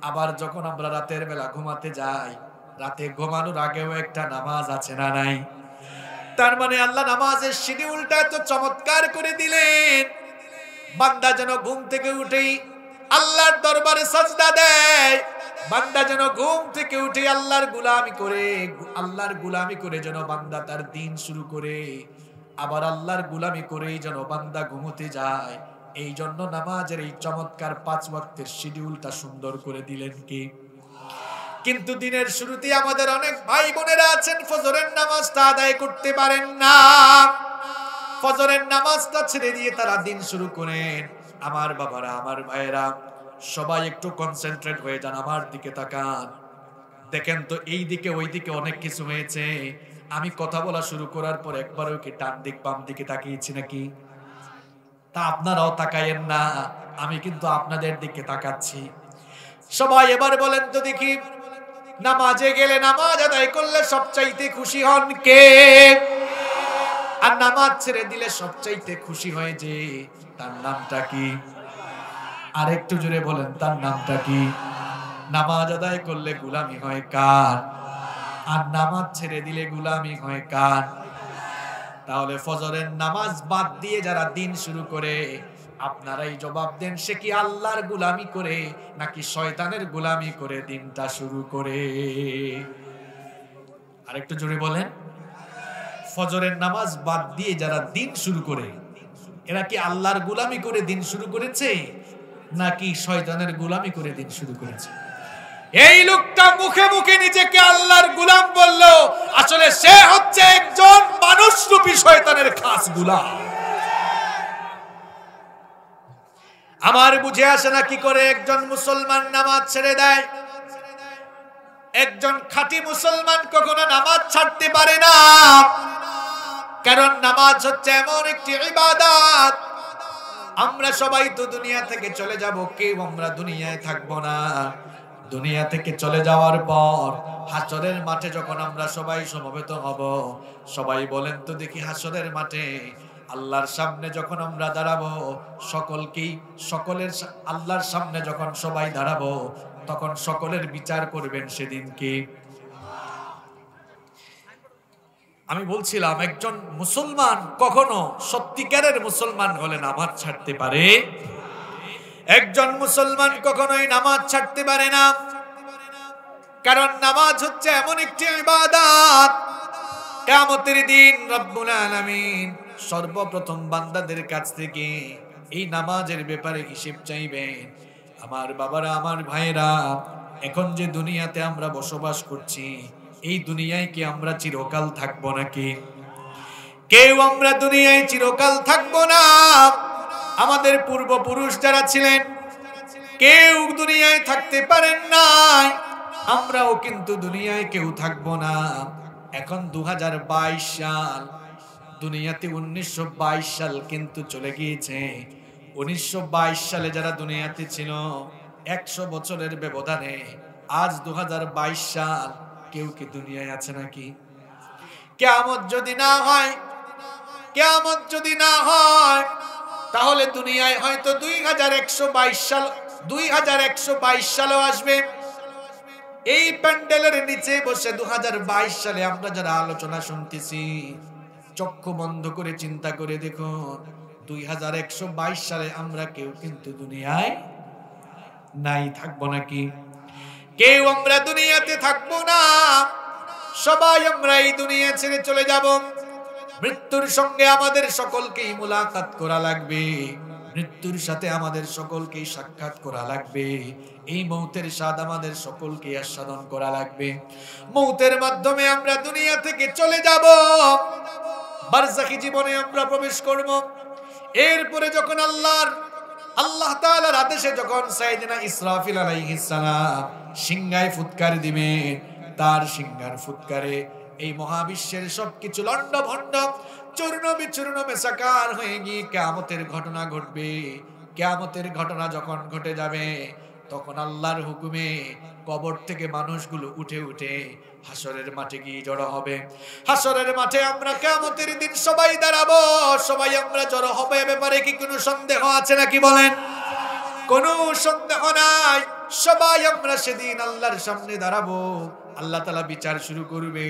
আবার যখন আমরা রাতের বেলা ঘুমাতে যাই, রাতে ঘুমানোর আগেও একটা নামাজ আছে না নাই? তার মানে আল্লাহ নামাজের শিডিউলটা তো চমৎকার করে দিলেন, বান্দা যেন ঘুম থেকে উঠেই আল্লাহর দরবারে সাজদা দেয়, বান্দা যেন ঘুম থেকে উঠে আল্লাহর গোলামি করে যেন বান্দা তার দিন শুরু করে, আবার আল্লাহর গোলামি করেই যেন বান্দা ঘুমোতে যায়। এই জন্য নামাজের এই চমৎকার 5 ওয়াক্তের শিডিউলটা সুন্দর করে দিলেন কি? কিন্তু দিনের শুরুতে আমাদের অনেক ভাই বোনেরা আছেন ফজরের নামাজটা আদায় করতে পারেন না, ফজরের নামাজটা ছেড়ে দিয়ে তারা দিন শুরু করেন। আমার বাবারা, আমার ভাইয়েরা, সবাই একটু কনসেন্ট্রেট হয়ে যান, আমার দিকে তাকান, দেখেন তো এই দিকে ওই দিকে অনেক কিছু হয়েছে। আমি কথা বলা শুরু করার পর একবারও কি ডান দিক বাম দিকে তাকিয়েছি নাকি? তা আপনারাও তাকায়েন না, আমি কিন্তু আপনাদের দিকে তাকাচ্ছি। সবাই এবার বলেন তো দেখি, নামাজে গেলে, নামাজ আদায় করলে সবচাইতে খুশি হন কে? আর নামাজ ছেড়ে দিলে সবচাইতে খুশি হয় যে, তার নামটা কি? আর একটু জোরে বলেন, তার নামটা কি? নামাজ আদায় করলে গোলামি হয় কার? আর নামাজ ছেড়ে দিলে গোলামি হয় কার? তাহলে ফজরের নামাজ বাদ দিয়ে যারা দিন শুরু করে, আপনারাই জবাব দেন, সে কি আল্লাহর গোলামি করে নাকি শয়তানের গোলামি করে দিনটা শুরু করে? আরেকটু জোরে বলেন, ফজরের নামাজ বাদ দিয়ে যারা দিন শুরু করে, এরা কি আল্লাহর গোলামি করে দিন শুরু করেছে নাকি শয়তানের গোলামি করে দিন শুরু করেছে? এই লোকটা মুখে মুখে নিজেকে আল্লাহর গোলাম বলল, আসলে সে হচ্ছে একজন মানুষরূপী শয়তানের খাস গোলাম। আমার বুঝে আসে না কি করে একজন মুসলমান নামাজ ছেড়ে দেয়, একজন খাঁটি মুসলমান কখনো নামাজ ছাড়তে পারে না, কারণ নামাজ হচ্ছে এমন একটি ইবাদত। আমরা সবাই তো দুনিয়া থেকে চলে যাব, কেউ আমরা দুনিয়ায় থাকবো না। দুনিয়া থেকে চলে যাওয়ার পর হাসরের মাঠে যখন আমরা সবাই সমবেত হব, সবাই বলেন তো দেখি, হাসরের মাঠে আল্লাহর সামনে যখন আমরা দাঁড়াবো, সকলের আল্লাহর সামনে যখন সবাই দাঁড়াবো, তখন সকলের বিচার করবেন সেদিন কি? আমি বলছিলাম, একজন মুসলমান কখনো সত্যিকারের মুসলমান হলে নামাজ ছাড়তে পারে? একজন মুসলমান কখনোই নামাজ ছাড়তে পারে না, কারণ নামাজ হচ্ছে এমন একটি ইবাদত। কিয়ামতের দিন রব্বুল আলামিন সর্বপ্রথম বান্দাদের কাছ থেকে এই নামাজের ব্যাপারে হিসেব চাইবেন। আমার বাবারা, আমার ভাইয়েরা, এখন যে দুনিয়াতে আমরা বসবাস করছি, এই দুনিয়ায় কি আমরা চিরকাল থাকবো নাকি? কেউ আমরা দুনিয়ায় চিরকাল থাকবো না। আমাদের পূর্বপুরুষ যারা ছিলেন, কেউ দুনিয়ায় থাকতে পারেন নাই, আমরাও কিন্তু দুনিয়ায় কেউ থাকবো না। এখন 2022 সাল, দুনিয়াতে 1922 সাল কিন্তু চলে গিয়েছে। 1922 সালে যারা দুনিয়াতে ছিল, 100 বছরের ব্যবধানে আজ 2022 সাল, কেউ কি দুনিয়ায় আছে নাকি? কিয়ামত যদি না হয়, কিয়ামত যদি না হয়, তাহলে দুনিয়ায় হয়তো 2122 সাল, 2122 সালও আসবে। এই প্যান্ডেলের নিচে বসে 2022 সালে আমরা যারা আলোচনা শুনতেছি, চক্ষু বন্ধ করে চিন্তা করে দেখুন, 2122 সালে আমরা কেউ কিন্তু দুনিয়ায় নাই, থাকবো নাকি? কেউ আমরা দুনিয়াতে থাকবো না। সবাই আমরা এই দুনিয়া ছেড়ে চলে যাব। মৃত্যুর সঙ্গে আমাদের সকলকেই মুলাকাত করা লাগবে, মৃত্যুর সাথে আমাদের সকলকেই সাক্ষাৎ করা লাগবে। এই মৌতের স্বাদ আমাদের সকলকে আস্বাদন করা লাগবে। মৌতের মাধ্যমে আমরা দুনিয়া থেকে চলে যাব, বারজাখী জীবনে আমরা প্রবেশ করব। এরপরে যখন আল্লাহ তাআলার আদেশে যখন সাইয়েদনা ইসরাফিল আলাইহিস সালাম সিংহায় ফুৎকার দিবে, তার সিংহার ফুৎকারে এই মহাবিশ্বের সবকিছু লন্ডভন্ড, চূর্ণ বিচূর্ণ মেসাকার হয়ে গিয়ে কিয়ামতের ঘটনা ঘটবে। কিয়ামতের ঘটনা যখন ঘটে যাবে, তখন আল্লাহর হুকুমে কবর থেকে মানুষগুলো উঠে উঠে হাসরের মাঠে গিয়ে জড়ো হবে। হাসরের মাঠে আমরা কিয়ামতের দিন সবাই দাঁড়াবো, সবাই আমরা জড়ো হবে। এ ব্যাপারে কি কোনো সন্দেহ আছে নাকি বলেন? কোনো সন্দেহ নাই। সবাই আমরা সেদিন আল্লাহর সামনে দাঁড়াবো, আল্লাহ তাআলা বিচার শুরু করবে।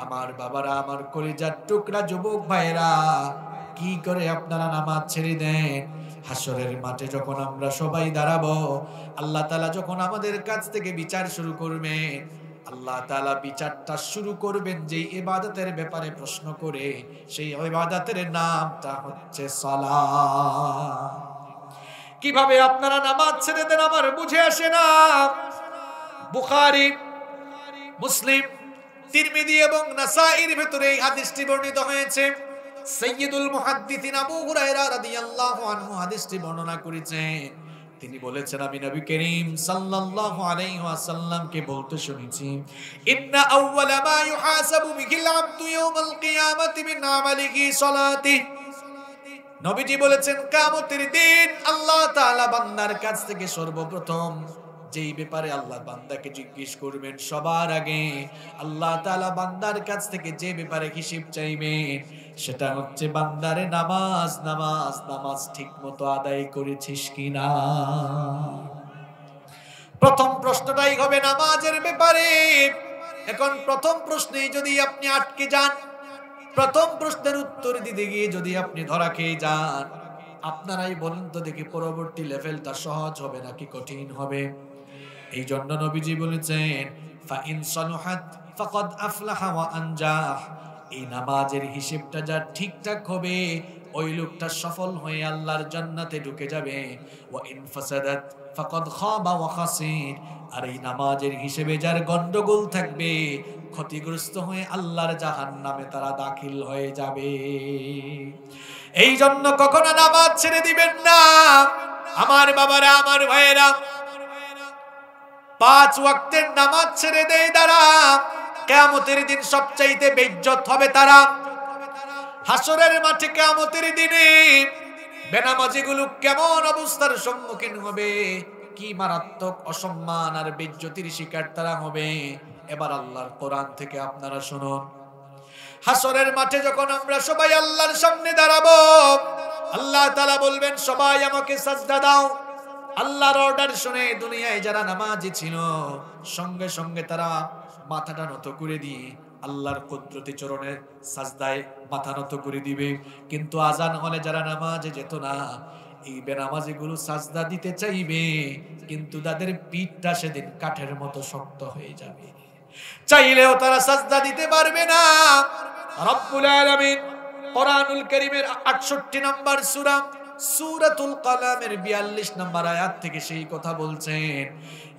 আমার বাবারা, আমার কলিজার টুকরা যুবক ভাইরা, কি করে আপনারা নামাজ ছেড়ে দেন? হাসরের মাঠে যখন আমরা সবাই দাঁড়াবো, আল্লাহ তাআলা যখন আমাদের কাছ থেকে বিচার শুরু করবেন, আল্লাহ তাআলা বিচারটা শুরু করবেন যে ইবাদতের ব্যাপারে প্রশ্ন করে। সেই ইবাদতের নামটা হচ্ছে সালাত। কিভাবে আপনারা নামাজ ছেড়ে দেন আমার বুঝে আসে না। বুখারী, মুসলিম, তিরমিজি এবং নাসাঈর ভিতরে এই হাদিসটি বর্ণিত হয়েছে। সাইয়্যিদুল মুহাদ্দিসিন আবু হুরায়রা রাদিয়াল্লাহু আনহু হাদিসটি বর্ণনা করেছেন। তিনি বলেছেন, আমি নবী করিম সাল্লাল্লাহু আলাইহি ওয়াসাল্লামকে বলতে শুনেছি, ইন্না আউওয়ালা মা ইউহাসাবু বিহিল আবদু ইয়াউমাল কিয়ামাতি মিন আমালিহি সালাতিহি। নবীজি বলেছেন, কিয়ামতের দিন আল্লাহ তাআলা বান্দার কাছ থেকে সর্বপ্রথম যেই ব্যাপারে আল্লাহ বান্দাকে জিজ্ঞেস করবেন, সবার আগে আল্লাহ তাআলা বান্দার কাছ থেকে যে ব্যাপারে হিসাব চাইবেন, সেটা হচ্ছে বান্দারে নামাজ নামাজ নামাজ ঠিকমতো আদায় করেছিস কিনা। প্রথম প্রশ্নটাই হবে নামাজের ব্যাপারে। এখন প্রথম প্রশ্নেই যদি আপনি আটকে যান, প্রথম প্রশ্নের উত্তর দিতে গিয়ে যদি আপনি ধরা খেয়ে যান, আপনারাই বলেন তো দেখি পরবর্তী লেভেলটা সহজ হবে নাকি কঠিন হবে? এই জন্য নবীজি বলেছেন, ফাইন সালুহাত ফাকাদ আফলাহা ওয়া আনজাহ। এই নামাজের হিসাবটা যার ঠিকঠাক হবে, ওই লোকটা সফল হয়ে আল্লাহর জান্নাতে ঢুকে যাবে। ওয়া ইন ফাসাদাত ফাকাদ খাবা ওয়া খাসির। আর এই নামাজের হিসেবে যার গন্ডগোল থাকবে, ক্ষতিগ্রস্ত হয়ে আল্লাহর জাহান্নামে তারা দাখিল হয়ে যাবে। এই জন্য কখনো নামাজ ছেড়ে দিবেন না আমার বাবারা, আমার ভাইয়েরা। 5 ওয়াক্তের নামাজ ছেড়ে দেয় তারা, কিয়ামতের দিন সবচাইতে বেইজ্জত হবে তারা। হাসরের মাঠে কিয়ামতের দিনে বেনামাজিগুলো কেমন অবস্থার সম্মুখীন হবে, কি মারাত্মক অসম্মান আর বেইজ্জতির শিকার তারা হবে। এবার আল্লাহর কোরআন থেকে আপনারা শুনুন। হাসরের মাঠে যখন আমরা সবাই আল্লাহর সামনে দাঁড়াবো, আল্লাহ তাআলা বলবেন সবাই আমাকে সাজদা দাও। আল্লাহর অর্ডার শুনে দুনিয়ায় যারা নামাজি ছিল সঙ্গে সঙ্গে তারা মাথাটা নত করে দিয়ে আল্লাহর কুদরতি চরণের সাজদায় মাথা নত করে দিবে। কিন্তু আজান হলে যারা নামাজে যেত না, এই বেনামাজিগুলো সাজদা দিতে চাইবে, কিন্তু তাদের পিঠটা সেদিন কাঠের মতো শক্ত হয়ে যাবে, চাইলেও তারা সাজদা দিতে পারবে না। রব্বুল আলামিন কোরআনুল কারীমের 68 নম্বর সূরা সূরাতুল কালামের 42 নম্বর আয়াত থেকে সেই কথা বলছেন,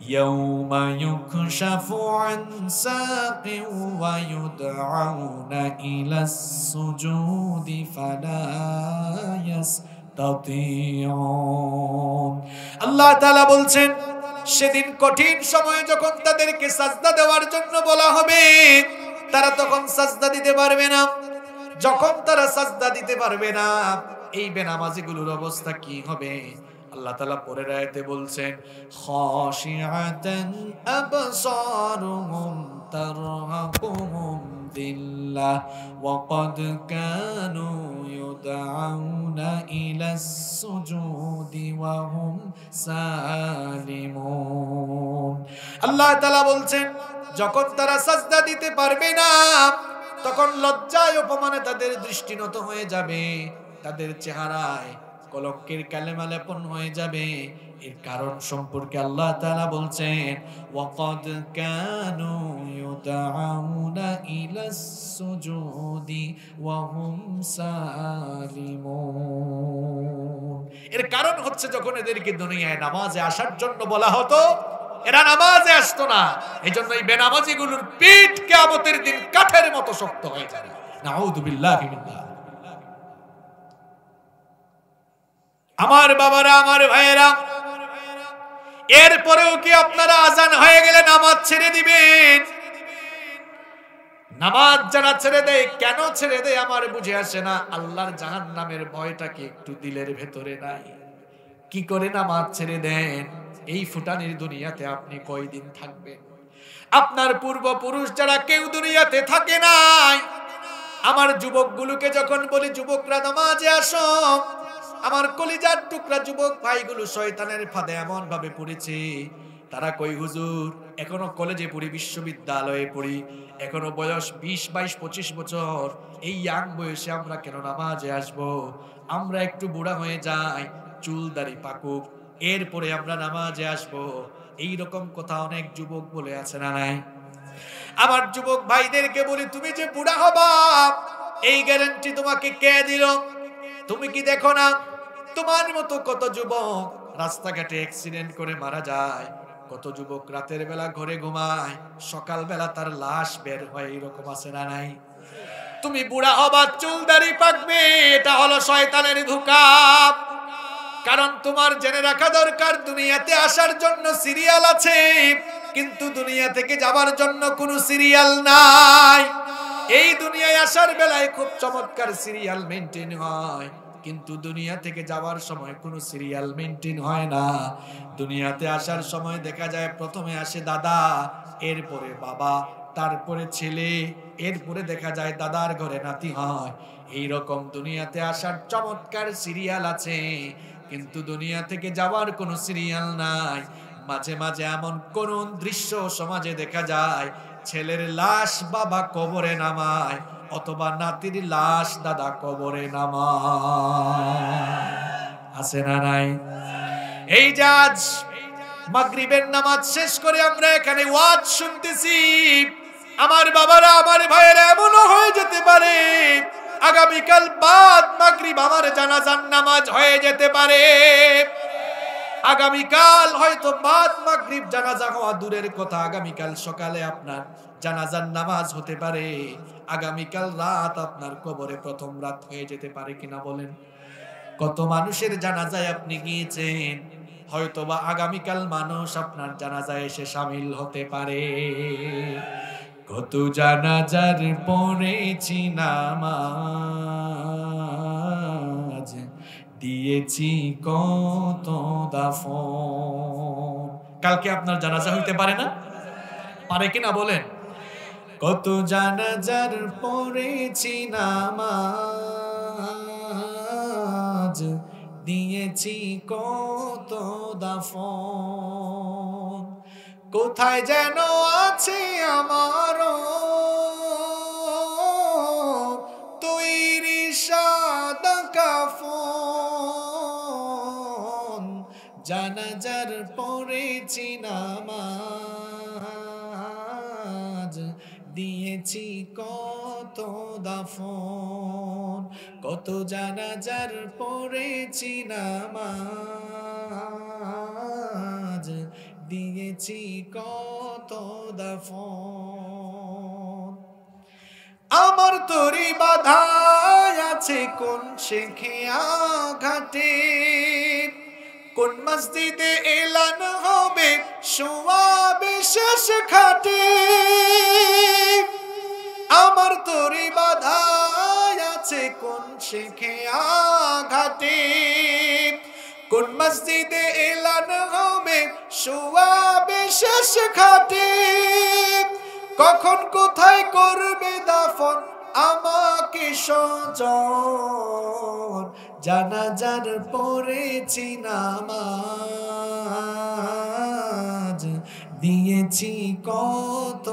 ইয়াউমা ইউকশাফু আন সাকিন ওয়া ইউদআউনা ইলাস সুজুদি ফালা ইয়াসতাতিউন। আল্লাহ তাআলা বলছেন সেদিন কঠিন সময়ে যখন তাদেরকে সাজদা দেওয়ার জন্য বলা হবে, তারা তখন সাজদা দিতে পারবে না। যখন তারা সাজদা দিতে পারবে না, এই বেনামাজিগুলোর অবস্থা কি হবে? আল্লাহ তাআলা পরের আয়াতে বলছেন, খাশিআতান আবসারুহুম তারহাকুহুম দিল্লাহ ওয়া ক্বাদ কানু ইউদআউনা ইলাস সুজুদি ওয়া হুম সালিমুন। আল্লাহ তাআলা বলছেন যখন তারা সাজদা দিতে পারবে না, তখন লজ্জায় অপমানে তাদের দৃষ্টি নত হয়ে যাবে, তাদের চেহারায় কলঙ্কের কালেমা লেপন হয়ে যাবে। এর কারণ সম্পর্কে আল্লাহ তাআলা বলছেন, ওয়াকাদ কানু ইউদআউনা ইলাস সুজুদি ওয়া হুম সালিমুন। এর কারণ হচ্ছে যখন এদেরকে দুনিয়ায় নামাজে আসার জন্য বলা হতো, এরা নামাজে আসতো না। এজন্য এই বেনামাজিগুলোর পিঠ কিয়ামতের দিন কাঠের মতো শক্ত হয়ে যাবে। নাউযু বিল্লাহি মিনাল্লাহ। আমার বাবারা, আমার ভাইয়েরা, এরপরেও কি আপনারা আজান হয়ে গেলে নামাজ ছেড়ে দিবেন? নামাজ যারা ছেড়ে দেয়, কেন ছেড়ে দেয় আমার বুঝে আসে না। আল্লাহর জাহান্নামের ভয়টা কি একটু দিলের ভেতরে নাই? কি করে নামাজ ছেড়ে দেন? এই ফুটানির দুনিয়াতে আপনি কয়দিন থাকবেন? আপনার পূর্বপুরুষ যারা কেউ দুনিয়াতে থাকে নাই, আমার যুবকগুলোকে যখন বলি যুবকরা নামাজে আসো, আমার কলিজার টুকরা যুবক ভাইগুলো শয়তানের ফাঁদে এমন ভাবে পড়েছে, তারা কই হুজুর এখনো কলেজে পড়ি, বিশ্ববিদ্যালয়ে পড়ি, এখনো বয়স 20, 22, 25 বছর, এই ইয়াং বয়সে আমরা কেন নামাজে আসব? আমরা একটু বুড়া হয়ে যাই, চুল দাড়ি পাকুক, এরপরে আমরা নামাজে আসব। এই রকম কথা অনেক যুবক বলে আছে না নাই? আমার যুবক ভাইদেরকে বলি, তুমি যে বুড়া হবা এই গ্যারান্টি তোমাকে কে দিল? তুমি কি দেখো না তোমার মতো কত যুবক রাস্তাঘাটে অ্যাক্সিডেন্ট করে মারা যায়, কত যুবক রাতের বেলা ঘরে ঘুমায়, সকাল বেলা তার লাশ বের হয়, এরকম আছে না নাই? তুমি বুড়া হবা, চুল দাড়ি পাকবে, এটা হলো শয়তানের ধোঁকা। কারণ তোমার জেনে রাখা দরকার, দুনিয়াতে আসার জন্য সিরিয়াল আছে, কিন্তু দুনিয়া থেকে যাবার জন্য কোনো সিরিয়াল নাই। এই দুনিয়ায় আসার বেলায় খুব চমৎকার সিরিয়াল মেইনটেইন হয়, কিন্তু দুনিয়া থেকে যাওয়ার সময় কোনো সিরিয়াল মেইনটেইন হয় না। দুনিয়াতে আসার সময় দেখা যায় প্রথমে আসে দাদা, এরপরে বাবা, তারপরে ছেলে, এরপরে দেখা যায় দাদার ঘরে নাতি হয়। এই রকম দুনিয়াতে আসার চমৎকার সিরিয়াল আছে, কিন্তু দুনিয়া থেকে যাওয়ার কোনো সিরিয়াল নাই। মাঝে মাঝে এমন কোন দৃশ্য সমাজে দেখা যায়, ছেলের লাশ বাবা কবরে নামায়, অথবা নাতির লাশ দাদা কবরে নামায়। আছে না নাই? এই যে আজ মাগরিবের নামাজ শেষ করে আমরা এখানে ওয়াজ শুনতেছি, আমার বাবারা, আমার ভাইয়েরা, এমনও হয়ে যেতে পারে আগামীকাল বাদ মাগরিব আমার জানাজার নামাজ হয়ে যেতে পারে। আগামীকাল হয়তো বাদ মাগরিব জানাজা হওয়া দূরের কথা, আগামীকাল সকালে আপনার জানাজার নামাজ হতে পারে। আগামীকাল রাত আপনার কবরে প্রথম রাত হয়ে যেতে পারে কিনা বলেন? কত মানুষের জানাজায় আপনি গিয়েছেন, হয়তোবা আগামীকাল মানুষ আপনার জানাজায় এসে শামিল হতে পারে। কত জানাজার পড়েছি নামাজ, দিয়েছি কত দাফন। কালকে আপনার জানাজা হইতে পারে না? পারে কিনা বলেন? কত জানাজার পড়েছি নামাজ, দিয়েছি কত দাফন। কোথায় যেন আছে আমারও তৈরি সাদা কাফন, জানাজার পড়েছি নামাজ, দিয়েছি কত দাফন। কত জানাজার পড়েছি নামাজ, দিয়েছি কত দাফন। আমার তরি বাধায় আছে কোন শেখিয়া ঘাটে, কোন মসজিদে এলান হবে সোয়াবে শেষ খাটে। আমার তরি বাধায় আছে কোন শেখিয়া ঘাটে, কোন মসজিদে এলান হবে সোয়াবে শেষ খাটে। কখন কোথায় করবে দাফন আমাকে সজন, জানাজার পড়েছি নামাজ, দিয়েছি কত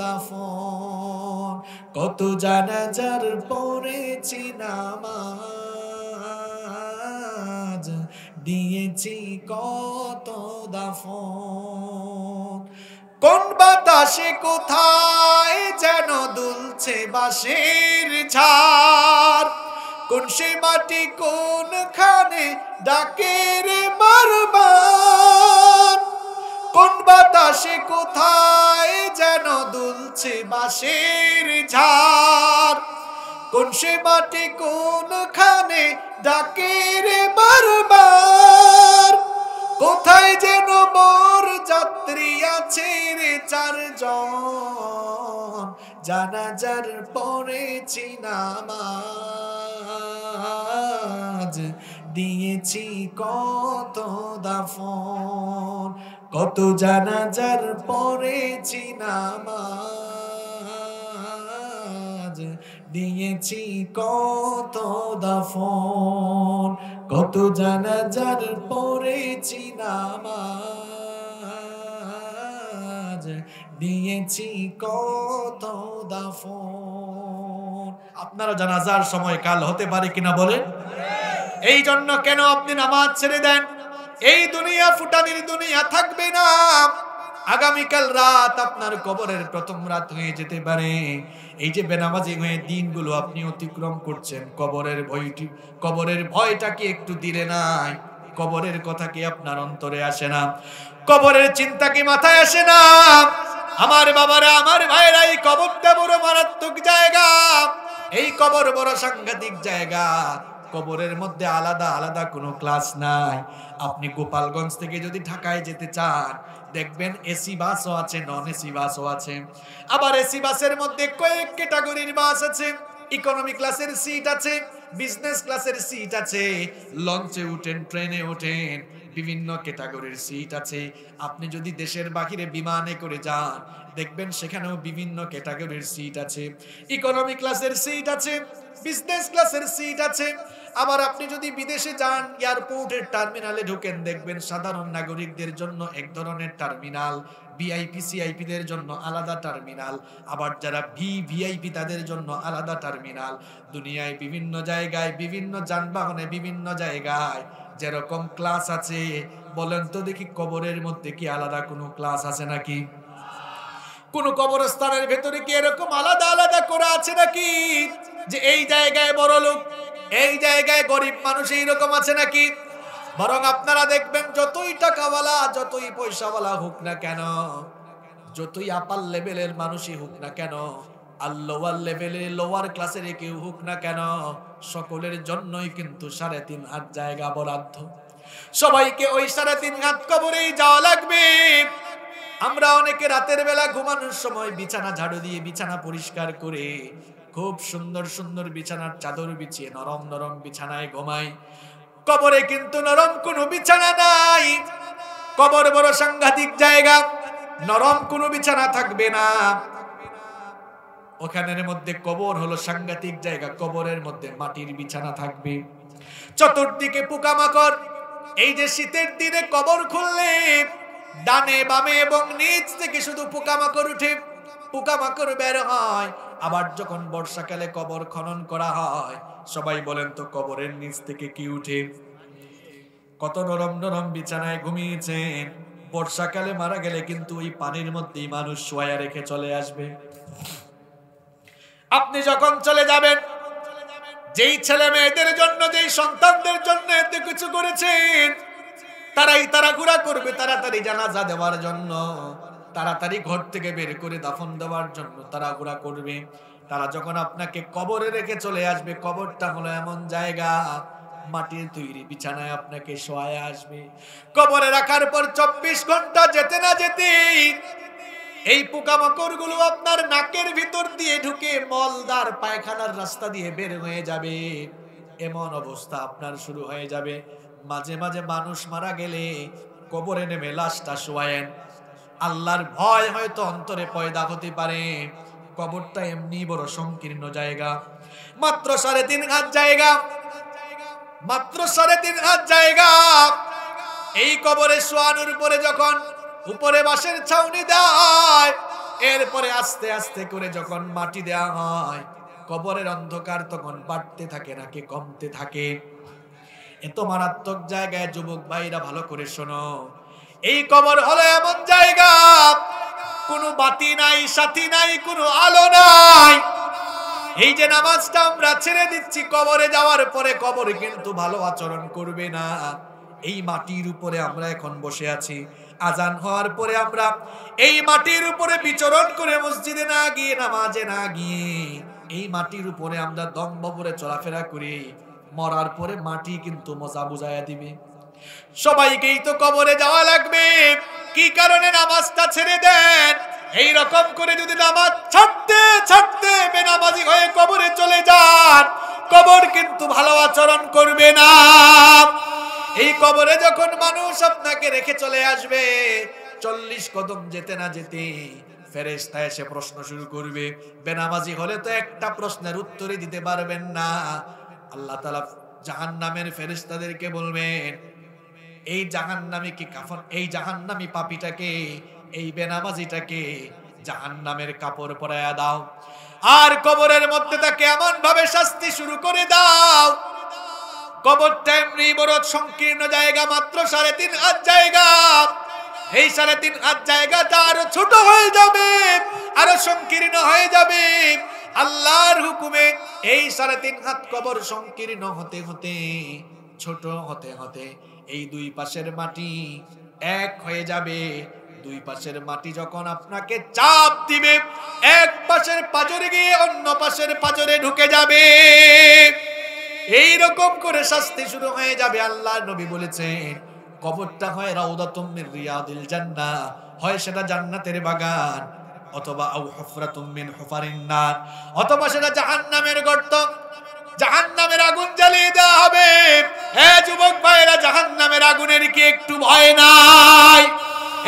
দাফন। কত জানাজার পড়েছি নামাজ, দিয়েছি কত দাফন। কোন বাতাসে কোথায় যেন দুলছে বাঁশের ঝাড়, কোন সে মাটি কোনখানে ডাকে রে বারবার। কোন বাতাসে কোথায় যেন দুলছে বাঁশের ঝাড়, কোন সে মাটি কোনখানে ডাকে রে বারবার। কোথায় যেন মোর যাত্রী আছে রে চারজন, জানাজার পড়েছি নামাজ, দিয়েছি কত দাফন। কত জানাজার পড়েছি নামাজ, দিয়েছি কত দাফন। কত জানাজার পড়েছি নামাজ, দিয়েছি কত দাফন। আপনারা জানাজার সময় কাল হতে পারে কিনা বলেন? এই জন্য কেন আপনি নামাজ ছেড়ে দেন? এই দুনিয়া ফুটানির দুনিয়া থাকবে না। আগামীকাল রাত আপনার কবরের প্রথম রাত হয়ে যেতে পারে। এই যে বেনামাজি হয়ে দিনগুলো আপনি অতিক্রম করছেন, কবরের ভয়টা কি একটু দিলে নাই? কবরের কথা কি আপনার অন্তরে আসে না? কবরের চিন্তা কি মাথায় আসে না? আমার বাবারা, আমার ভাইরা, এই কবরটা বড় মারাত্মক জায়গা। এই কবর বড় সাংঘাতিক জায়গা। কবরের মধ্যে আলাদা আলাদা কোনো ক্লাস নাই। আপনি গোপালগঞ্জ থেকে যদি ঢাকায় যেতে চান, দেখবেন এসি বাসও আছে, নন এসি বাসও আছে। আবার এসি বাসের মধ্যে কয়েক ক্যাটাগরির বাস আছে। ইকোনমি ক্লাসের সিট আছে, বিজনেস ক্লাসের সিট আছে, লঞ্চে উঠেন, ট্রেনে ওঠেন, বিভিন্ন ক্যাটাগরির সিট আছে। আপনি যদি দেশের বাহিরে বিমানে করে যান, দেখবেন সেখানেও বিভিন্ন ক্যাটাগরির সিট আছে। ইকোনমি ক্লাসের সিট আছে, বিজনেস ক্লাসের সিট আছে। আবার আপনি যদি বিদেশে যান, এয়ারপোর্টের টার্মিনালে ঢুকেন, দেখবেন সাধারণ নাগরিকদের জন্য এক ধরনের টার্মিনাল, ভিআইপি সিআইপি দের জন্য আলাদা টার্মিনাল, আবার যারা ভিআইপি তাদের জন্য আলাদা টার্মিনাল। দুনিয়ায় বিভিন্ন জায়গায়, বিভিন্ন যানবাহনে, বিভিন্ন জায়গায় যেরকম ক্লাস আছে, বলেন তো দেখি কবরের মধ্যে কি আলাদা কোনো ক্লাস আছে নাকি? কোন কবরস্থানের ভেতরে কি এরকম আলাদা আলাদা করা আছে নাকি? যে এই জায়গায় বড় লোক, এই জায়গায় গরিব মানুষ, এইরকম আছে নাকি? বরং আপনারা দেখবেন যতই টাকাওয়ালা, যতই পয়সাওয়ালা হোক না কেন, যতই আপার লেভেলের মানুষই হোক না কেন, আর লোয়ার লেভেলে, লোয়ার ক্লাসের কেউ হোক না কেন, সকলের জন্যই কিন্তু 3.5 হাত জায়গা বরাদ্দ। সবাইকে ওই 3.5 হাত কবরেই যাওয়া লাগবে। আমরা অনেকে রাতের বেলা ঘুমানোর সময় বিছানা ঝাড়ু দিয়ে বিছানা পরিষ্কার করে খুব সুন্দর সুন্দর বিছানার চাদর বিছিয়ে নরম নরম বিছানায় ঘুমাই। কবরে কিন্তু নরম কোনো বিছানা নাই। কবর বড় সাংঘাতিক জায়গা, নরম কোনো বিছানা থাকবে না। ওখানের মধ্যে কবর হলো সাংঘাতিক জায়গা, কবরের মধ্যে মাটির বিছানা থাকবে, চতুর্দিকে পোকামাকড়। এই যে শীতের দিনে কবর খুললে ডানে বামে এবং নিচ থেকে শুধু পোকামাকড় উঠে, পোকামাকড় বের হয়। আবার যখন বর্ষাকালে কবর খনন করা হয়, সবাই বলেন তো কবরের নিচ থেকে কি উঠে? কত নরম নরম বিছানায় ঘুমিয়েছেন। বর্ষাকালে মারা গেলে কিন্তু ওই পানির মধ্যেই মানুষ শোয়া রেখে চলে আসবে। আপনি যখন চলে যাবেন, যেই ছেলে মেয়েদের জন্য, যেই সন্তানদের জন্য এত কিছু করেছেন, তারাই তাড়াহুড়া করবে তাড়াতাড়ি জানাজা দেওয়ার জন্য, তাড়াতাড়ি ঘর থেকে বের করে দাফন দেওয়ার জন্য তাড়াহুড়া করবে। তারা যখন আপনাকে কবরে রেখে চলে আসবে, কবরটা হলো এমন জায়গা, মাটির তৈরি বিছানায় আপনাকে শোয়ায় আসবে। কবরে রাখার পর 24 ঘন্টা যেতে না যেতেই এই পোকামাকড় গুলো আপনার নাকের ভিতর দিয়ে ঢুকে মলদার পায়খানার রাস্তা দিয়ে বের হয়ে যাবে। এমন অবস্থা আপনার শুরু হয়ে যাবে। মাঝে মাঝে মানুষ মারা গেলে কবরে নেমে লাশটা শোয়ায়েন, আল্লাহর ভয় হয়তো অন্তরে পয়দা হতে পারে। কবরটা এমনি বড় সংকীর্ণ জায়গা, মাত্র 3.5 হাত জায়গা, মাত্র 3.5 হাত জায়গা। এই কবরে শোয়ানোর পরে যখন উপরে বাঁশের ছাউনি দেওয়া হয়, এরপরে আস্তে আস্তে করে যখন মাটি দেওয়া হয়, কবরের অন্ধকার তখন বাড়তে থাকে নাকি কমতে থাকে। এত মারাত্মক জায়গায় যুবক ভাইরা ভালো করে শোনো, এই কবর হলো এমন জায়গা, কোনো বাতি নাই, সাথী নাই, কোনো আলো নাই। এই যে নামাজটা আমরা ছেড়ে দিচ্ছি কবরে যাওয়ার পরে, কবরে কিন্তু ভালো আচরণ করবে না। এই মাটির উপরে আমরা এখন বসে আছি, আজান হওয়ার পরে আমরা এই মাটির উপরে বিচরণ করে মসজিদে না গিয়ে, নামাজে না গিয়ে, এই মাটির উপরে আমরা দম ববরে চলাফেরা করি। মরার পরে মাটি কিন্তু মজা বুঝাইয়া দিবে। সবাইকেই তো কবরে যাওয়া লাগবে, কি কারণে নামাজটা ছেড়ে দেন? এই রকম করে যদি নামাজ ছাড়তে ছাড়তে বেনামাজি হয়ে কবরে চলে যান, কবর কিন্তু ভালো আচরণ করবে না। এই কবরে যখন মানুষ আপনাকে রেখে চলে আসবে, 40 কদম যেতে না যেতে ফেরেশতা এসে প্রশ্ন শুরু করবে। বেনামাজি হলে তো একটা প্রশ্নের উত্তরই দিতে পারবেন না। আল্লাহ তাআলা জাহান্নামের ফেরেশতাদেরকে বলবেন, এই জাহান্নামী কি কাফন, এই জাহান্নামী পাপীটাকে, এই বেনামাজিটাকে জাহান্নামের কাপড় পরায়া দাও, আর কবরের মধ্যে তাকে এমন ভাবে শাস্তি শুরু করে দাও। কবরটা এমনি বড় সংকীর্ণ জায়গা, মাত্র 3.5 হাত জায়গা। এই 3.5 হাত জায়গাটা আরো ছোট হয়ে যাবে, আরো সংকীর্ণ হয়ে যাবে। আল্লাহর হুকুমে এই 3.5 হাত কবর সংকীর্ণ হতে হতে, ছোট হতে হতে এই দুই পাশের মাটি এক হয়ে যাবে। দুই পাশের মাটি যখন আপনাকে চাপ দিবে, এক পাশের পাজরে গিয়ে অন্য পাশের পাজরে ঢুকে যাবে। এই রকম করে শাস্তি শুরু হয়ে যাবে। আল্লাহর নবী বলেছেন, কবরটা হয় রাউদাতুম মিন রিয়াদিল জান্নাহ, হয় সেটা জান্নাতের বাগান, অথবা আও হুফরাতুম মিন হুফারিন নার, অথবা সেটা জাহান্নামের গর্ত, জাহান্নামের আগুন জ্বালিয়ে দেওয়া হবে। হে যুবক ভাইরা, জাহান্নামের আগুনের কি একটু ভয় নাই?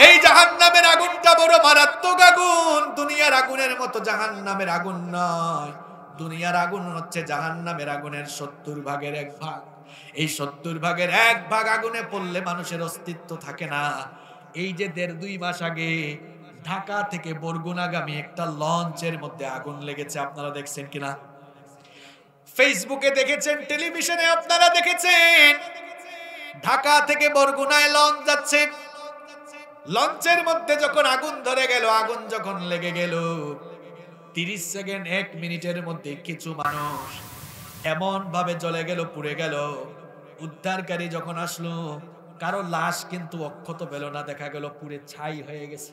এই জাহান্নামের আগুনটা বড় মারাত্মক আগুন, দুনিয়ার আগুনের মতো জাহান্নামের আগুন নয়। দুনিয়ার আগুন হচ্ছে জাহান্নামের আগুনের 70 ভাগের 1 ভাগ। এই 70 ভাগের 1 ভাগ আগুনে পড়লে মানুষের অস্তিত্ব থাকে না। এই যে 1.5-2 মাস আগে ঢাকা থেকে বরগুনাগামী একটা লঞ্চের মধ্যে আগুন লেগেছে, আপনারা দেখছেন কিনা? ফেসবুকে দেখেছেন, টেলিভিশনে আপনারা দেখেছেন। ঢাকা থেকে বরগুনায় লঞ্চ যাচ্ছে, লঞ্চের মধ্যে যখন আগুন ধরে গেল, আগুন যখন লেগে গেল, 30 সেকেন্ড 1 মিনিটের মধ্যে কিছু মানুষ এমন ভাবে জ্বলে গেল, পুড়ে গেল। উদ্ধারকারী যখন আসলো, কারো লাশ কিন্তু অক্ষত পেল না, দেখা গেল পুড়ে ছাই হয়ে গেছে।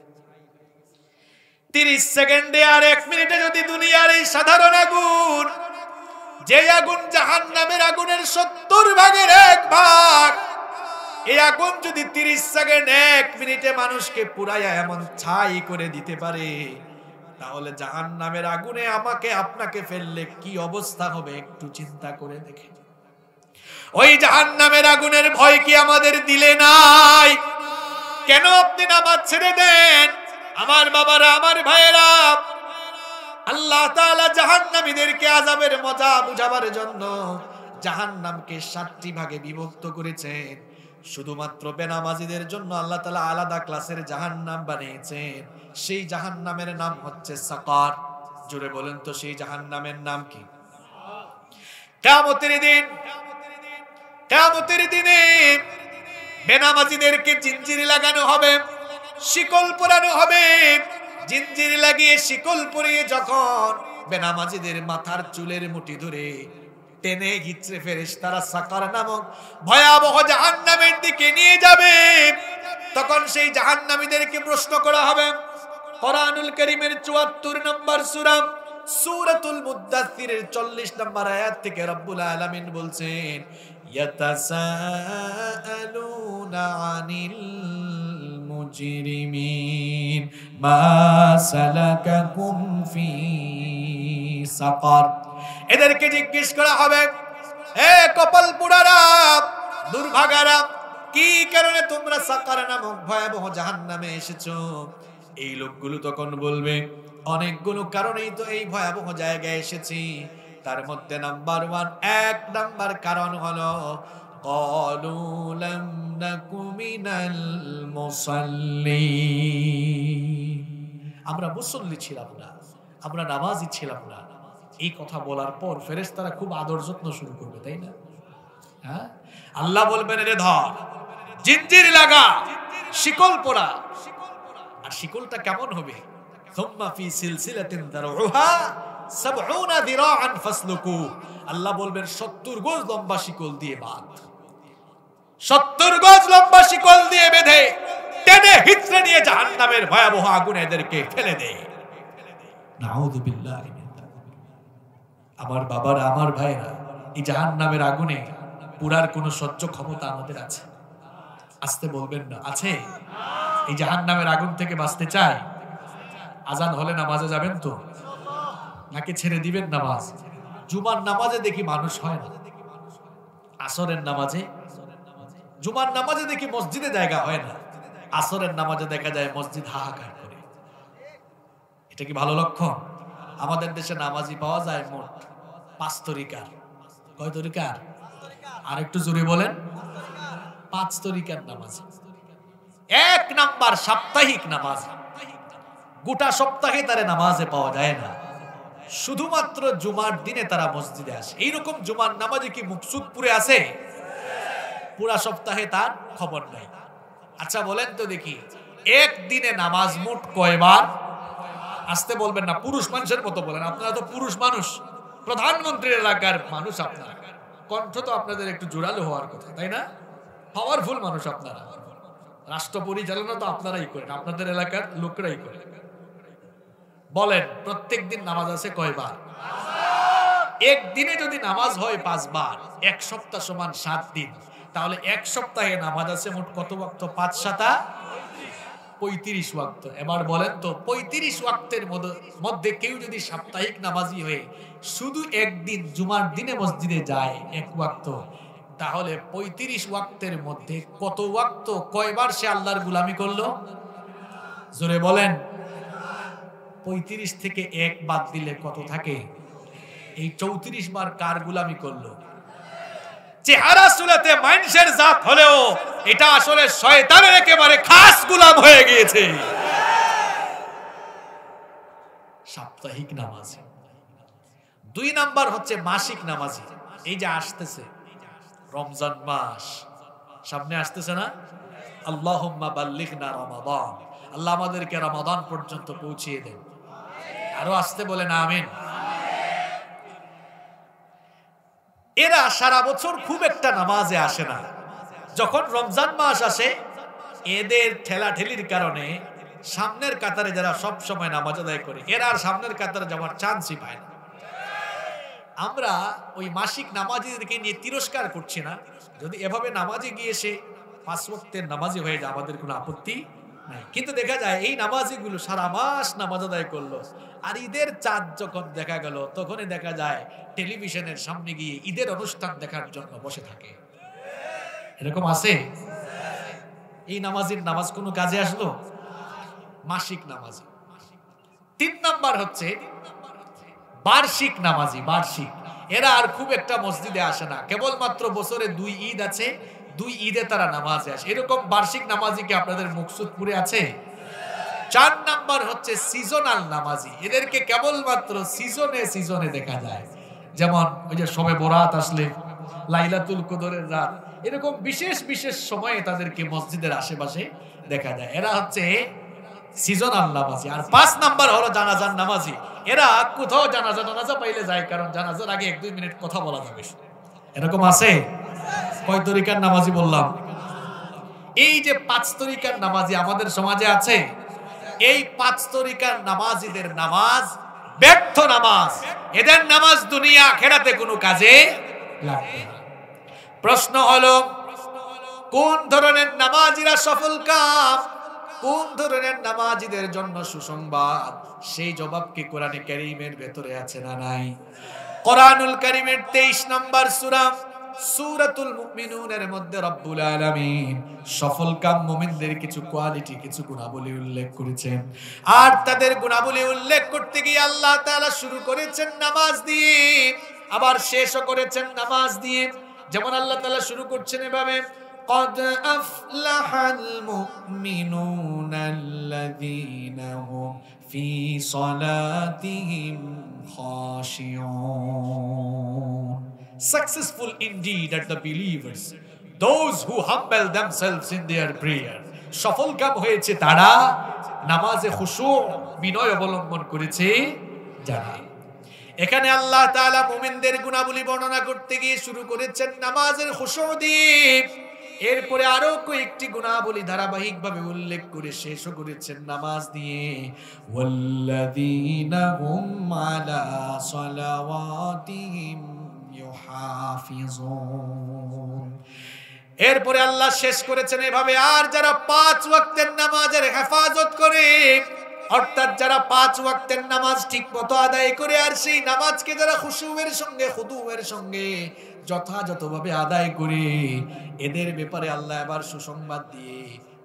30 সেকেন্ডে আর 1 মিনিটে যদি দুনিয়ার এই সাধারণ আগুন, যে আগুন জাহান্নামের আগুনের 70 ভাগের 1 ভাগ, এই আগুন যদি 30 সেকেন্ড 1 মিনিটে মানুষকে পুরাইয়া এমন ছাই করে দিতে পারে, তাহলে জাহান্নামের আগুনে আমাকে আপনাকে ফেললে কি অবস্থা হবে একটু চিন্তা করে দেখেন। ওই জাহান্নামের আগুনের ভয় কি আমাদের দিলে নাই? কেন আপনি নামাজ ছেড়ে দেন? আমার বাবারা, আমার ভাইয়েরা, আল্লাহ তাআলা জাহান্নামীদেরকে আযাবের মজা বুঝাবার জন্য জাহান্নামকে 7টি ভাগে বিভক্ত করেছেন। শুধুমাত্র বেনামাজিদের জন্য আল্লাহ তাআলা আলাদা ক্লাসের জাহান্নাম বানিয়েছেন। সেই জাহান্নামের নাম হচ্ছে সাকার। জোরে বলেন তো, সেই জাহান্নামের নাম কি? কিয়ামতের দিনে বেনামাজিদেরকে জিঞ্জির লাগানো হবে, শিকল পরানো হবে। জিঞ্জির লাগিয়ে শিকল পরিয়ে যখন বেনামাজিদের মাথার চুলের মুঠি ধরে টেনে হিচড়ে ফেরেশতারা সাকার নামক ভয়াবহ জাহান্নামের দিকে নিয়ে যাবে, তখন সেই জাহান্নামীদেরকে প্রশ্ন করা হবে। কোরআনুল কারীমের ৭৪ নম্বর সূরা সূরাতুল মুদ্দাসসিরের ৪০ নম্বর আয়াত থেকে রব্বুল আলামিন বলছেন, ইয়াতাসাআলুনা আনিল মুজরিমিন মা সালাকাকুম ফি সাকার। এদেরকে জিজ্ঞেস করা হবে, হে কপাল পুরারা, দুর্ভাগারা, কি কারণে তোমরা সাকার নামক ভয়াবহ জাহান্নামে এসেছো? এই লোকগুলো তখন বলবে, অনেকগুলো কারণেই তো এই ভয়াবহ জায়গায় এসেছি। তার মধ্যে নাম্বার 1 নাম্বার কারণ হলো ক্বালু লাম নাকু মিনাল মুসাল্লিন, আমরা মুসল্লি ছিলাম না, আমরা নামাজি ছিলাম না। এই কথা বলার পর ফেরেশতারা খুব আদর যত্ন শুরু করবে, তাই না? হ্যাঁ, আল্লাহ বলবেন, রে ধর, জিঞ্জির লাগা, শিকল পরা। আর শিকলটা কেমন হবে? সুম্মা ফি সিলসিলাতিন দারউহা ৭০ যিরাআন ফাসলুকু। আল্লাহ বলবেন ৭০ গজ লম্বা শিকল দিয়ে বাঁধ, ৭০ গজ লম্বা শিকল দিয়ে বেঁধে টেনে হিচড়ে নিয়ে জাহান্নামের ভয়াবহ আগুনে এদেরকে ফেলে দে। নাউযু বিল্লাহি মিন যালিক। আমার বাবারা, আমার ভাইরা, এই জাহান্নামের আগুনে পুরার কোনো সহ্য ক্ষমতা আমাদের আছে? আসতে বলবেন না, আছে? এই জাহান্নামের আগুন থেকে বাঁচতে চাই? আজান হলে নামাজে যাবেন তো, নাকি ছেড়ে দিবেন নামাজ? জুমার নামাজে দেখি মানুষ হয় না, আসরের নামাজে, জুমার নামাজে দেখি মসজিদে জায়গা হয় না, আসরের নামাজে দেখা যায় মসজিদ হাহাকার করে। এটা কি ভালো লক্ষণ? আমাদের দেশে নামাজি পাওয়া যায় মোট 5 তরিকার। কয় তরিকার? আর একটু জোরে বলেন। 5 তরিকার নামাজি। 1 নাম্বার সাপ্তাহিক নামাজ। গোটা সপ্তাহে তারা নামাজে পাওয়া যায় না, শুধুমাত্র জুমার দিনে তারা মসজিদে আসে। এইরকম জুমার নামাজে কি মুকসুদপুরে আছে? পুরা সপ্তাহে তার খবর নাই। আচ্ছা বলেন তো দেখি, একদিনে নামাজ মোট কয়বার? আসতে বলবেন না, পুরুষ মানুষের মতো বলেন। আপনারা তো পুরুষ মানুষ, প্রধানমন্ত্রীর এলাকার মানুষ, আপনারা কণ্ঠ তো আপনাদের একটু জোরালো হওয়ার কথা, তাই না? পাওয়ারফুল মানুষ আপনারা, রাষ্ট্র পরিচালনা তো আপনারাই করেন, আপনাদের এলাকার লোকরাই করেন। বলেন, প্রত্যেক দিন নামাজ আছে কয়বার? একদিনে যদি নামাজ হয় 5 বার, 1 সপ্তাহ সমান 7 দিন, তাহলে 1 সপ্তাহে নামাজ আছে মোট কত ওয়াক্ত? 5 7 35 ওয়াক্ত। এবার বলেন তো, 35 ওয়াক্তের মধ্যে কেউ যদি সাপ্তাহিক নামাজি হয়ে শুধু একদিন জুমার দিনে মসজিদে যায় 1 ওয়াক্ত, তাহলে 35 ওয়াক্তের মধ্যে কত ওয়াক্ত, কয়বার সে আল্লাহর গোলামি করলো? জোরে বলেন। 35 থেকে 1 বাদ দিলে কত থাকে? এই 34 বার কার গোলামি করলো? চেহারা সুলাতে মানুষের জাত হলেও এটা আসলে শয়তানের একেবারে খাস গোলাম হয়ে গিয়েছে। সাপ্তাহিক নামাজি। 2 নাম্বার হচ্ছে মাসিক নামাজি। এই যে আসতেছে রমজান মাস, সামনে আসতেছে না? আল্লাহুম্মা বাল্লিগনা রমাদান, আল্লাহ আমাদেরকে রমাদান পর্যন্ত পৌঁছিয়ে দেন। আরো আসতে বলেন আমিন। এরা সারা বছর খুব একটা নামাজে আসে না, যখন রমজান মাস আসে এদের ঠেলাঠেলির কারণে সামনের কাতারে যারা সব সময় নামাজ আদায় করে, এরা আর সামনের কাতারে যাওয়ার চান্সই পায় না। আমরা ওই মাসিক নামাজীদেরকে নিয়ে তিরস্কার করছি না, যদি এভাবে নামাজে গিয়ে সে 5 ওয়াক্তের নামাজি হয়ে যায়, আমাদের কোনো আপত্তি নাই। কিন্তু দেখা যায় এই নামাজিগুলো সারা মাস নামাজ আদায় করলো, আর ঈদের চাঁদ যখন দেখা গেল তখনই দেখা যায় টেলিভিশনের সামনে গিয়ে ঈদের অনুষ্ঠান দেখার জন্য বসে থাকে। এরকম আছে? এই নামাজির নামাজ কোনো কাজে আসলো? মাসিক নামাজি। 3 নাম্বার হচ্ছে বার্ষিক নামাজি। বার্ষিক, এরা আর খুব একটা মসজিদে আসে না, কেবলমাত্র বছরে 2 ঈদ আছে, 2 ঈদে তারা নামাজে আসে। এরকম বার্ষিক নামাজি কি আপনাদের মুকসুদপুরে আছে? 4 নাম্বার হচ্ছে সিজনাল নামাজি। এদেরকে কেবলমাত্র সিজনে সিজনে দেখা যায়, যেমন ওই যে শবে বরাত আসলে, লাইলাতুল কদরের রাত, এরকম বিশেষ বিশেষ সময়ে তাদেরকে মসজিদের আশেপাশে দেখা যায়। এরা হচ্ছে সিজনাল নামাজি। আর 5 নাম্বার হলো জানাজার নামাজি। এরা কোথাও জানাজা পাইলে যায়, কারণ জানাজার আগে 1-2 মিনিট কথা বলা যাবে। এরকম আছে? কয় তরিকার নামাজি বললাম? এই যে 5 তরিকার নামাজি আমাদের সমাজে আছে, এই 5 তরিকার নামাজিদের নামাজ ব্যর্থ নামাজ। এদের নামাজ দুনিয়া আখিরাতে কোনো কাজে লাগবে না। প্রশ্ন হলো কোন ধরনের নামাজিরা সফল কাম, কোন ধরনের নামাজিদের জন্য সুসংবাদ? সেই জবাব কি কোরআনে কারীমের ভেতরে আছে না নাই? কোরআনুল কারীমের 23 নম্বর সূরা সূরাতুল মুমিনুনের মধ্যে রব্বুল আলামিন সফল কাম মুমিনদের কিছু কোয়ালিটি, কিছু গুণাবলী উল্লেখ করেছেন। আর তাদের গুণাবলী উল্লেখ করতে গিয়ে আল্লাহ তাআলা শুরু করেছেন নামাজ দিয়ে, আবার শেষও করেছেন নামাজ দিয়ে। যেমন আল্লাহ তাআলা শুরু করছেন এভাবে, قد أفلح المؤمنون الذين هم في صلاتهم خاشعون. Successful indeed are the believers, those who humble themselves in their prayer. সফল কাম হয়েছে তারা নামাজে খুশু বিনয় অবলম্বন করেছে যারা। এখানে আল্লাহ তাআলা মুমিনদের গুণাবলী বর্ণনা করতে গিয়ে শুরু করেছেন নামাজের খুশু দিয়ে, এরপরে আরো কয়েকটি গুণাবলী ধারাবাহিকভাবে উল্লেখ করে শেষও করেছেন নামাজ দিয়ে। ওয়াল্লাযীনা হুম আলা সালাওয়াতিহিম ইউহাফিজুন। এরপরে আল্লাহ শেষ করেছেন এভাবে, আর যারা 5 ওয়াক্তের নামাজের হেফাজত করে, অর্থাৎ যারা 5 ওয়াক্তের নামাজ ঠিকমতো আদায় করে, আর সেই নামাজকে যারা খুশুয়ের সঙ্গে খুদুয়ের সঙ্গে যথাযথভাবে আদায় করে, এদের ব্যাপারে আল্লাহ এবার সুসংবাদ দিয়ে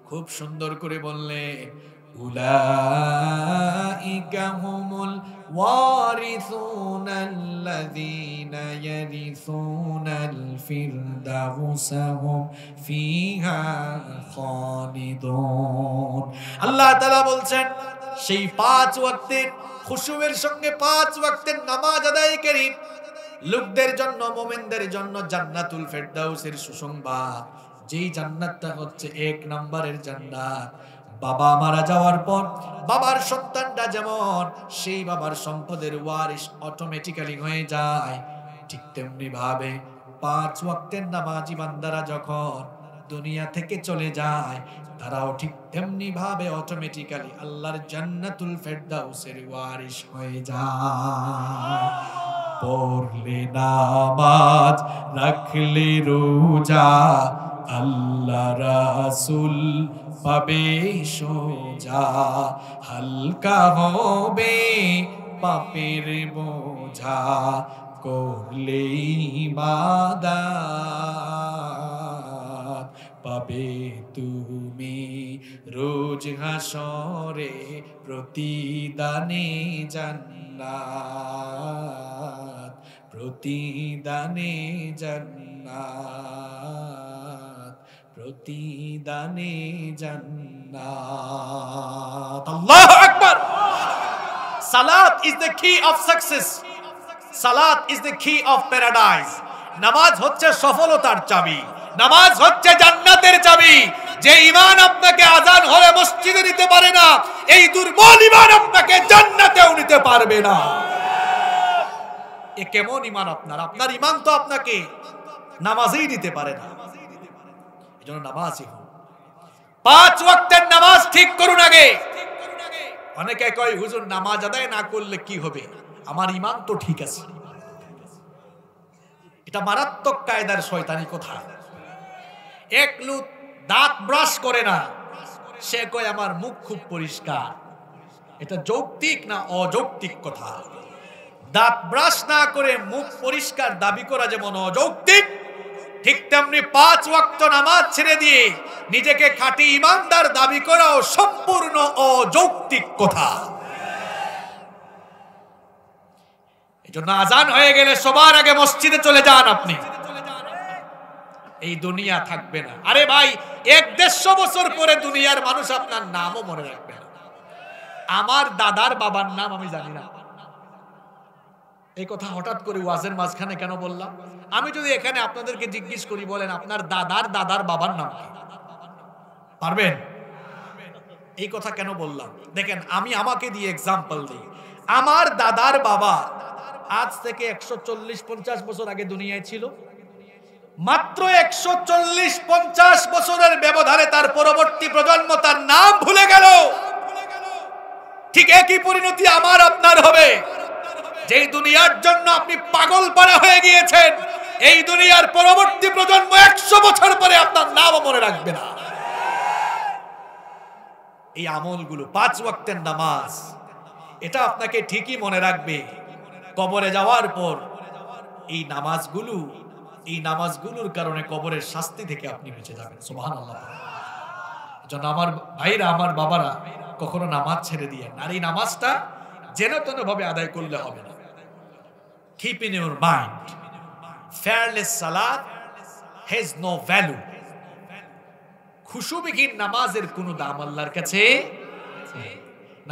খুব সুন্দর করে বললেন, উলাইকা হুমুল ওয়ারিসুনাল্লাযীনা ইয়ারিসুনাল ফিরদাউসা হুম ফিহা খালিদুন। আল্লাহ তাআলা বলছেন সেই 5 ওয়াক্তের খুশুয়ের সঙ্গে 5 ওয়াক্তের নামাজ আদায়কারী লোকদের জন্য, মুমিনদের জন্য জান্নাতুল ফেরদাউসের সুসংবাদ। যেই জান্নাতটা হচ্ছে 1 নম্বরের জান্নাত। বাবা মারা যাওয়ার পর বাবার সন্তানটা যেমন সেই বাবার সম্পদের ওয়ারিশ অটোমেটিক্যালি হয়ে যায়, ঠিক তেমনি ভাবে 5 ওয়াক্তের নামাজি বান্দারা যখন দুনিয়া থেকে চলে যায়, তারাও ঠিক তেমনি ভাবে অটোমেটিক্যালি আল্লাহর জান্নাতুল ফেরদাউসের ওয়ারিশ হয়ে যায়। পড়লে নামাজ, রাখলে রোজা, আল্লাহ রাসূল পাবে সোজা, হালকা হবে পাপের বোঝা, করলে ইবাদত পাবে তুমি রোজ হাসরে প্রতিদানে জান্নাত, প্রতিদানে জান্নাত, প্রতিদানে জান্নাত। আল্লাহু আকবার। সালাত is the key of success. সালাত is the key of paradise. নামাজ হচ্ছে সফলতার চাবি, নামাজ হচ্ছে জান্নাতের চাবি। যে ঈমান আপনাকে আযান হলে মসজিদে নিতে পারে না, এই দুর্বল ঈমান আপনাকে জান্নাতেও নিতে পারবে না। এ কেমন ঈমান আপনার? আপনার ঈমান তো আপনাকে নামাজেই নিতে পারে না। এজন্য নামাজই হোক, 5 ওয়াক্তের নামাজ ঠিক করুন আগে। অনেকে কয় হুজুর নামাজ আদায় না করলে কি হবে, আমার ঈমান তো ঠিক আছে। এটা মারাত্মক কায়দার শয়তানি কথা। এক লোক দাঁত ব্রাশ করে না, সে কয় আমার মুখ খুব পরিষ্কার। এটা যৌক্তিক না অযৌক্তিক কথা? দাঁত ব্রাশ না করে মুখ পরিষ্কার দাবি করা যেমন অযৌক্তিক, ঠিক তেমনি 5 ওয়াক্ত নামাজ ছেড়ে দিয়ে নিজেকে খাঁটি ইমানদার দাবি করাও সম্পূর্ণ অযৌক্তিক কথা। এজন্য আজান হয়ে গেলে সবার আগে মসজিদে চলে যান আপনি। এই দুনিয়া থাকবে না। আরে ভাই, 1-150 বছর পরে দুনিয়ার মানুষ আপনার নামও মনে রাখবে না। আমার দাদার বাবার নাম আমি জানি না, এই কথা হঠাৎ করে ওয়াজের মাঝখানে কেন বললাম? আমি যদি এখানে আপনাদেরকে জিজ্ঞেস করি, বলেন আপনার দাদার দাদার বাবার নাম কি, পারবেন? এই কথা কেন বললাম দেখেন, আমি আমাকে দিয়ে এক্সাম্পল দিই। আমার দাদার বাবা আজ থেকে 140-50 বছর আগে দুনিয়ায় ছিল। মাত্র 140-50 বছরের ব্যবধানে তার পরবর্তী প্রজন্ম তার নাম ভুলে গেল। ঠিক একই পরিণতি আমার আপনার হবে। যেই দুনিয়ার জন্য আপনি পাগল পারা হয়ে গিয়েছেন, এই দুনিয়ার পরবর্তী প্রজন্ম 100 বছর পরে আপনার নাম মনে রাখবে না। এই আমলগুলো, 5 ওয়াক্তের নামাজ, এটা আপনাকে ঠিকই মনে রাখবে। কবরে যাওয়ার পর এই নামাজগুলোর কারণে কবরের শাস্তি থেকে আপনি বেঁচে যাবেন। সুবহানাল্লাহ। জন্য আমার ভাইরা, আমার বাবারা, কখনো নামাজ ছেড়ে দিয়ে আর এই নামাজটা যেন তেন ভাবে আদায় করলে হবে না। Keep in your mind, fearless salat has no value. খুশুবিহীন নামাজের কোনো দাম আল্লাহর কাছে।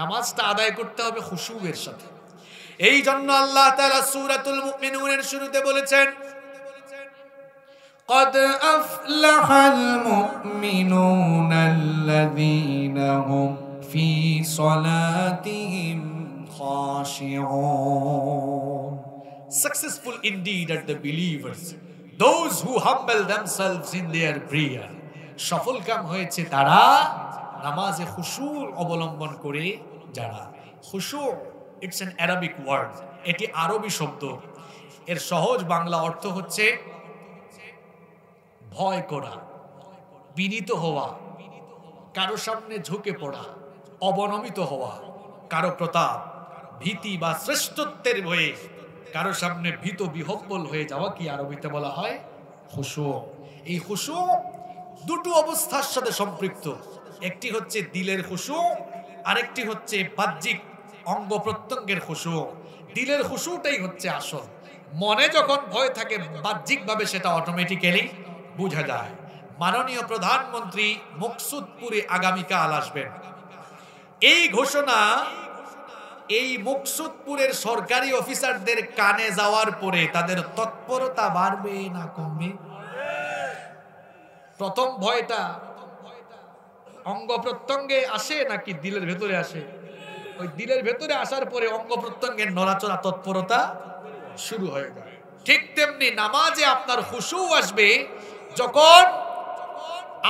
নামাজটা আদায় করতে হবে খুশুবের সাথে। এই জন্য আল্লাহ তাআলা সূরাতুল মুমিনুনের শুরুতে বলেছেন, قد أفلح المؤمنون الذين هم في صلاتهم خاشعون. Successful indeed are the believers, those who humble themselves in their prayer. সফল কাম হয়েছে তারা নামাজে খুশু অবলম্বন করে যারা। খুশু, ইটস অ্যান অ্যারাবিক ওয়ার্ড, এটি আরবি শব্দ। এর সহজ বাংলা অর্থ হচ্ছে ভয় করা, বিনীত হওয়া, কারো সামনে ঝুঁকে পড়া, অবনমিত হওয়া, কারো প্রতাপ, ভীতি বা শ্রেষ্ঠত্বের ভয়ে কারো সামনে ভীত বিহব্বল হয়ে যাওয়া কি আরবিতে বলা হয় খুশু। এই খুশু দুটো অবস্থার সাথে সম্পৃক্ত। একটি হচ্ছে দিলের খুশু, আরেকটি হচ্ছে বাহ্যিক অঙ্গ প্রত্যঙ্গের খুশু। দিলের খুশুটাই হচ্ছে আসল। মনে যখন ভয় থাকে, বাহ্যিকভাবে সেটা অটোমেটিক্যালি বোঝা যায়। মাননীয় প্রধানমন্ত্রী মুকসুদপুরে আগামীকাল আসবেন। এই ঘোষণা এই মুকসুদপুরের সরকারি অফিসারদের কানে যাওয়ার পরে তাদের তৎপরতা বাড়বে না কমবে? প্রথম ভয়টা অঙ্গ প্রত্যঙ্গে আসে নাকি দিলের ভেতরে আসে? ওই দিলের ভেতরে আসার পরে অঙ্গ প্রত্যঙ্গের নড়াচড়া, তৎপরতা শুরু হয়ে যায়। ঠিক তেমনি নামাজে আপনার খুশু আসবে যখন